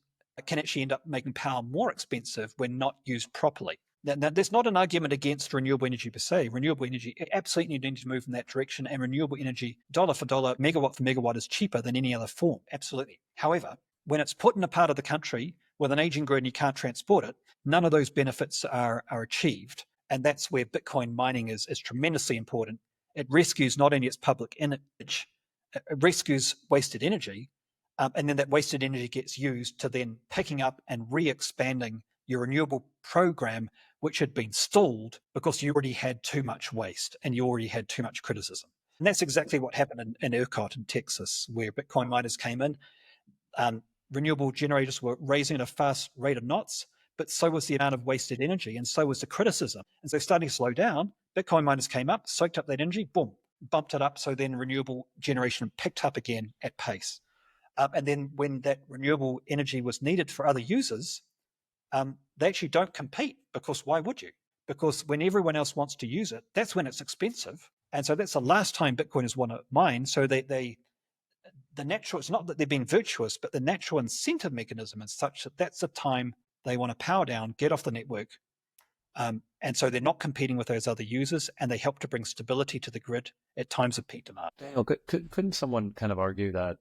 can actually end up making power more expensive when not used properly. Now, there's not an argument against renewable energy per se. Renewable energy absolutely needs to move in that direction, and renewable energy, dollar for dollar, megawatt for megawatt, is cheaper than any other form, absolutely. However, when it's put in a part of the country with an aging grid and you can't transport it, none of those benefits are achieved. And that's where Bitcoin mining is tremendously important. It rescues not only its public image, it rescues wasted energy, and then that wasted energy gets used to then picking up and re-expanding your renewable program, which had been stalled because you already had too much waste and you already had too much criticism. And that's exactly what happened in ERCOT in Texas, where Bitcoin miners came in. Renewable generators were raising at a fast rate of knots, but so was the amount of wasted energy, and so was the criticism. And so starting to slow down, Bitcoin miners came up, soaked up that energy, boom, bumped it up, so then renewable generation picked up again at pace. And then when that renewable energy was needed for other users, they actually don't compete, because why would you? Because when everyone else wants to use it, that's when it's expensive. And so that's the last time Bitcoiners want to mine. So the natural, it's not that they're being virtuous, but the natural incentive mechanism is such that that's the time they want to power down, get off the network. And so they're not competing with those other users, and they help to bring stability to the grid at times of peak demand. Daniel, couldn't someone kind of argue that,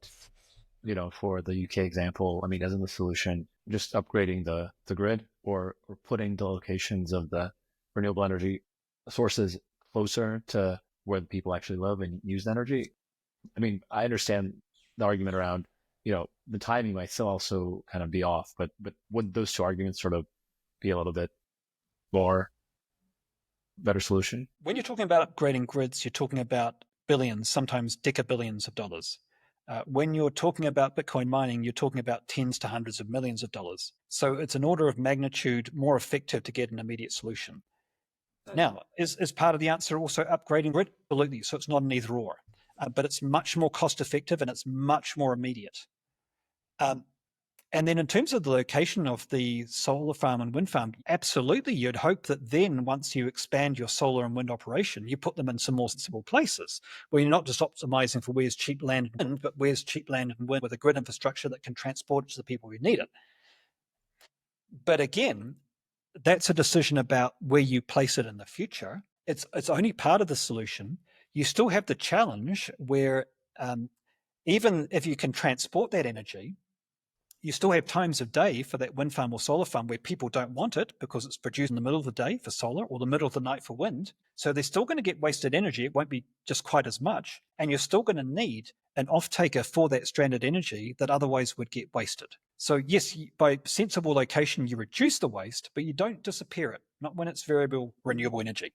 for the UK example, I mean, isn't the solution just upgrading the grid or putting the locations of the renewable energy sources closer to where the people actually live and use energy? I mean, I understand the argument around, the timing might still also kind of be off, but would those two arguments sort of be a little bit more better solution? When you're talking about upgrading grids, you're talking about billions, sometimes decabillions of dollars. When you're talking about Bitcoin mining, you're talking about tens to hundreds of millions of dollars. So it's an order of magnitude more effective to get an immediate solution. Now, is part of the answer also upgrading grid? Absolutely. So it's not an either or, but it's much more cost effective and it's much more immediate. And then in terms of the location of the solar farm and wind farm, absolutely, you'd hope that then once you expand your solar and wind operation, you put them in some more sensible places where you're not just optimizing for where's cheap land and wind, but where's cheap land and wind with a grid infrastructure that can transport it to the people who need it. But again, that's a decision about where you place it in the future. It's only part of the solution. You still have the challenge where even if you can transport that energy, you still have times of day for that wind farm or solar farm where people don't want it because it's produced in the middle of the day for solar or the middle of the night for wind. So they're still going to get wasted energy. It won't be just quite as much. And you're still going to need an off-taker for that stranded energy that otherwise would get wasted. So yes, by sensible location, you reduce the waste, but you don't disappear it, not when it's variable renewable energy.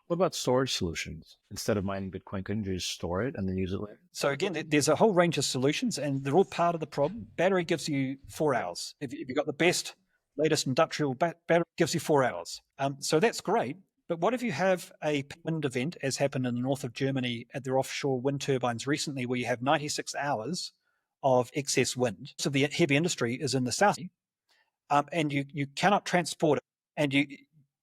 What about storage solutions? Instead of mining Bitcoin, couldn't you just store it and then use it later? So again, there's a whole range of solutions, and they're all part of the problem. Battery gives you 4 hours. If you've got the best, latest industrial battery, gives you 4 hours. So that's great. But what if you have a wind event, as happened in the north of Germany at their offshore wind turbines recently, where you have 96 hours of excess wind? So the heavy industry is in the south, and you cannot transport it, and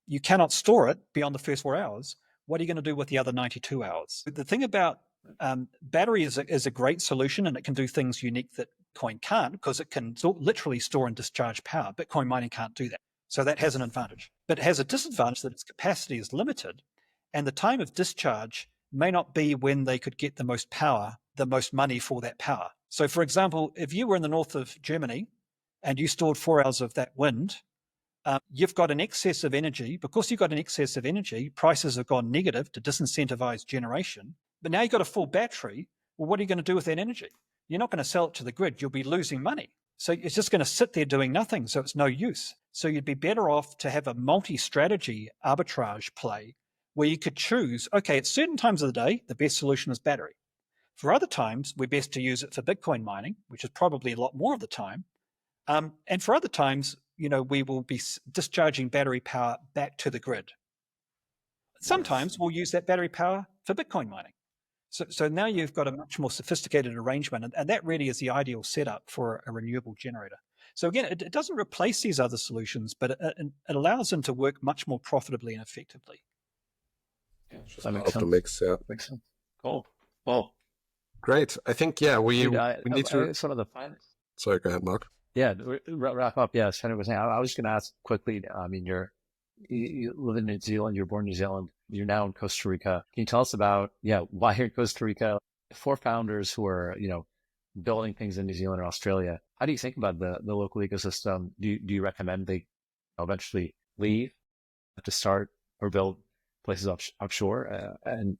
you cannot store it beyond the first 4 hours. What are you going to do with the other 92 hours? The thing about battery is a great solution, and it can do things unique that Bitcoin can't, because it can literally store and discharge power. Bitcoin mining can't do that. So that has an advantage. But it has a disadvantage that its capacity is limited, and the time of discharge may not be when they could get the most power, the most money for that power. So for example, if you were in the north of Germany and you stored 4 hours of that wind, you've got an excess of energy. Because you've got an excess of energy, prices have gone negative to disincentivize generation. But now you've got a full battery. Well, what are you going to do with that energy? You're not going to sell it to the grid. You'll be losing money. So it's just going to sit there doing nothing. So it's no use. So you'd be better off to have a multi-strategy arbitrage play where you could choose, okay, at certain times of the day, the best solution is battery. For other times, we're best to use it for Bitcoin mining, which is probably a lot more of the time. And for other times, we will be discharging battery power back to the grid. Sometimes we'll use that battery power for Bitcoin mining. So now you've got a much more sophisticated arrangement, and that really is the ideal setup for a renewable generator. So again, it doesn't replace these other solutions, but it allows them to work much more profitably and effectively. Yeah, that makes sense. Makes sense. Cool. Well, great. I think, we need to... sort of the finance. Sorry, go ahead, Mark. Yeah, wrap up. Yeah, as Henry was saying, I was just going to ask quickly, I mean, you live in New Zealand, you're born in New Zealand, you're now in Costa Rica. Can you tell us about, why you're in Costa Rica? For founders who are, building things in New Zealand or Australia, how do you think about the local ecosystem? Do you recommend they eventually leave to start or build places offshore and,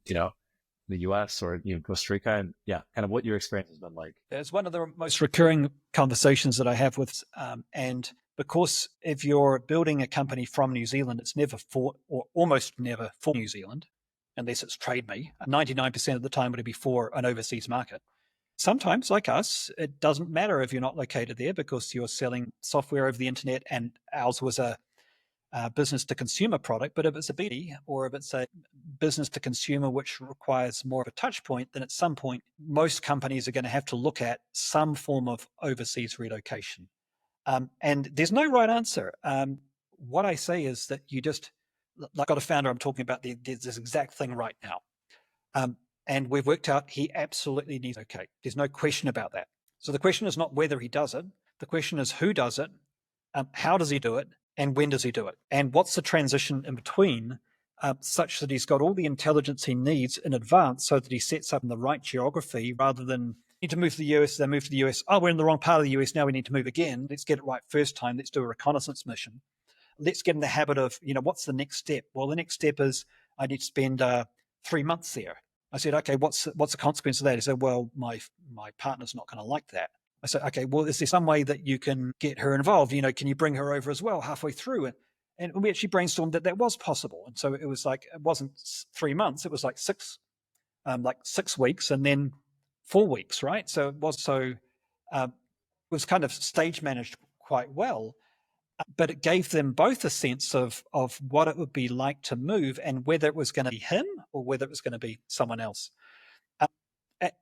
the US or Costa Rica, and kind of what your experience has been like? It's one of the most recurring conversations that I have with, and because if you're building a company from New Zealand, it's never for, or almost never for New Zealand, unless it's trade me. 99% of the time it'll be for an overseas market. Sometimes, like us, it doesn't matter if you're not located there because you're selling software over the internet, and ours was a business to consumer product. But if it's a B2B or if it's a business to consumer, which requires more of a touch point, then at some point, most companies are going to have to look at some form of overseas relocation. And there's no right answer. What I say is that you just, like, got a founder I'm talking about, there's this exact thing right now. And we've worked out he absolutely needs, okay, there's no question about that. So the question is not whether he does it. The question is who does it, how does he do it, and when does he do it? And what's the transition in between, such that he's got all the intelligence he needs in advance so that he sets up in the right geography rather than need to move to the US, then move to the US. Oh, we're in the wrong part of the US, now we need to move again. Let's get it right first time. Let's do a reconnaissance mission. Let's get in the habit of, what's the next step? Well, the next step is I need to spend 3 months there. I said, okay, what's the consequence of that? He said, well, my partner's not going to like that. I said, okay, well, is there some way that you can get her involved? Can you bring her over as well halfway through? And we actually brainstormed that was possible. And so it was like, it wasn't 3 months, it was like 6 weeks and then 4 weeks, right? So it was kind of stage managed quite well, but it gave them both a sense of what it would be like to move and whether it was going to be him or whether it was going to be someone else.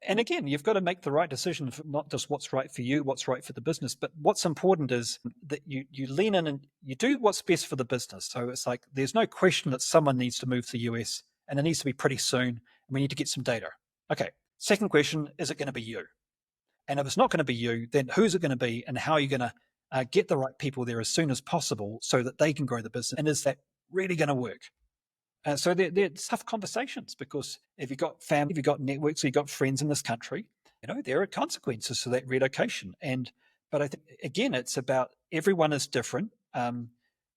And again, you've got to make the right decision for not just what's right for you, what's right for the business, but what's important is that you lean in and you do what's best for the business. So it's like there's no question that someone needs to move to the US, and it needs to be pretty soon, and we need to get some data. Okay, second question, is it going to be you? And if it's not going to be you, then who's it going to be, and how are you going to get the right people there as soon as possible so that they can grow the business? And is that really going to work? So they're tough conversations, because if you've got family, if you've got networks, you've got friends in this country, there are consequences to that relocation. But I think, again, it's about everyone is different.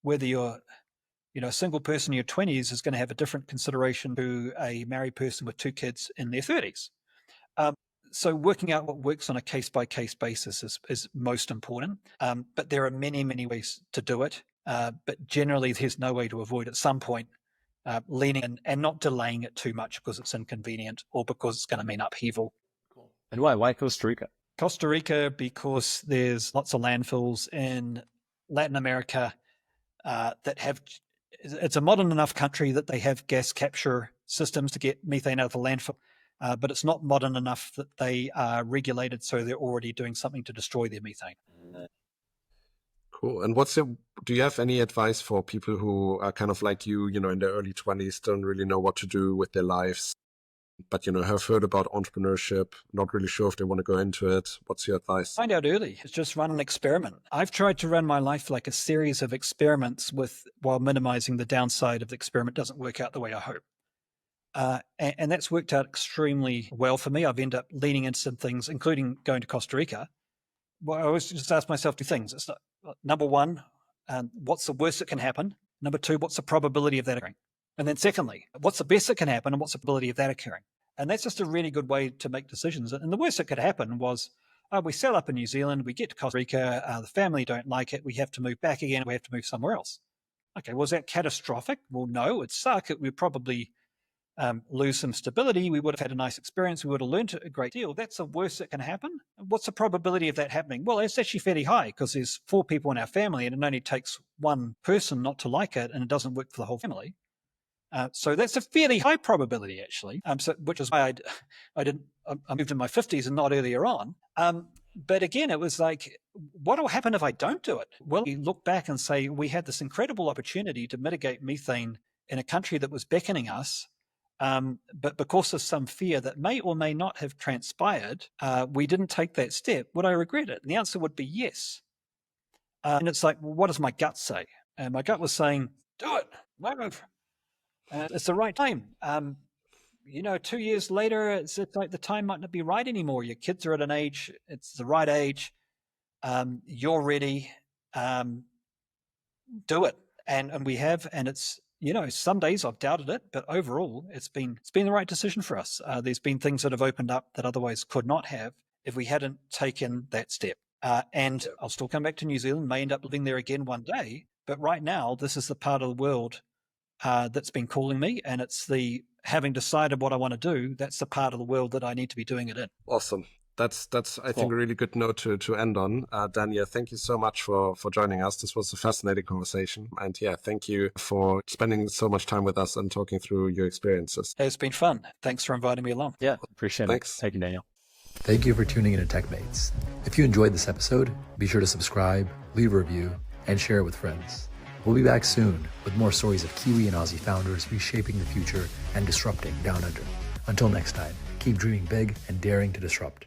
Whether you're, a single person in your 20s is going to have a different consideration to a married person with 2 kids in their 30s. So working out what works on a case-by-case basis is most important. But there are many, many ways to do it. But generally, there's no way to avoid at some point leaning in and not delaying it too much because it's inconvenient or because it's going to mean upheaval. Cool. And why? Why Costa Rica? Costa Rica, because there's lots of landfills in Latin America that have, it's a modern enough country that they have gas capture systems to get methane out of the landfill, but it's not modern enough that they are regulated, so they're already doing something to destroy their methane. Cool. And do you have any advice for people who are kind of like you, in their early 20s, don't really know what to do with their lives, but, have heard about entrepreneurship, not really sure if they want to go into it? What's your advice? Find out early. It's just run an experiment. I've tried to run my life like a series of experiments while minimizing the downside if the experiment doesn't work out the way I hope. And that's worked out extremely well for me. I've ended up leaning into some things, including going to Costa Rica. Well, I always just ask myself 2 things. It's number one, what's the worst that can happen? Number 2, what's the probability of that occurring? And then secondly, what's the best that can happen and what's the probability of that occurring? And that's just a really good way to make decisions. And the worst that could happen was we sell up in New Zealand, we get to Costa Rica, the family don't like it, we have to move back again, we have to move somewhere else. Okay, was that catastrophic? Well, no, it'd suck. We'd probably lose some stability. We would have had a nice experience. We would have learned a great deal. That's the worst that can happen. What's the probability of that happening? Well, it's actually fairly high because there's 4 people in our family and it only takes 1 person not to like it and it doesn't work for the whole family. So that's a fairly high probability, actually, which is why I moved in my 50s and not earlier on. But again, it was like, what will happen if I don't do it? Well, we look back and say we had this incredible opportunity to mitigate methane in a country that was beckoning us. But because of some fear that may or may not have transpired, we didn't take that step. Would I regret it? And the answer would be yes. And it's like, well, what does my gut say? And my gut was saying, do it. Move. It's the right time. 2 years later, it's like the time might not be right anymore. Your kids are at an age, it's the right age. You're ready. Do it. And we have, and it's, some days I've doubted it, but overall it's been the right decision for us. There's been things that have opened up that otherwise could not have if we hadn't taken that step. And I'll still come back to New Zealand, may end up living there again one day. But right now, this is the part of the world that's been calling me, and it's having decided what I want to do. That's the part of the world that I need to be doing it in. Awesome. That's I think a really good note to end on. Daniel, thank you so much for joining us. This was a fascinating conversation. And thank you for spending so much time with us and talking through your experiences. It's been fun. Thanks for inviting me along. Yeah, appreciate Thanks. it. Thank you, Daniel. Thank you for tuning in to TechMates. If you enjoyed this episode, be sure to subscribe, leave a review, and share it with friends. We'll be back soon with more stories of Kiwi and Aussie founders reshaping the future and disrupting down under. Until next time, keep dreaming big and daring to disrupt.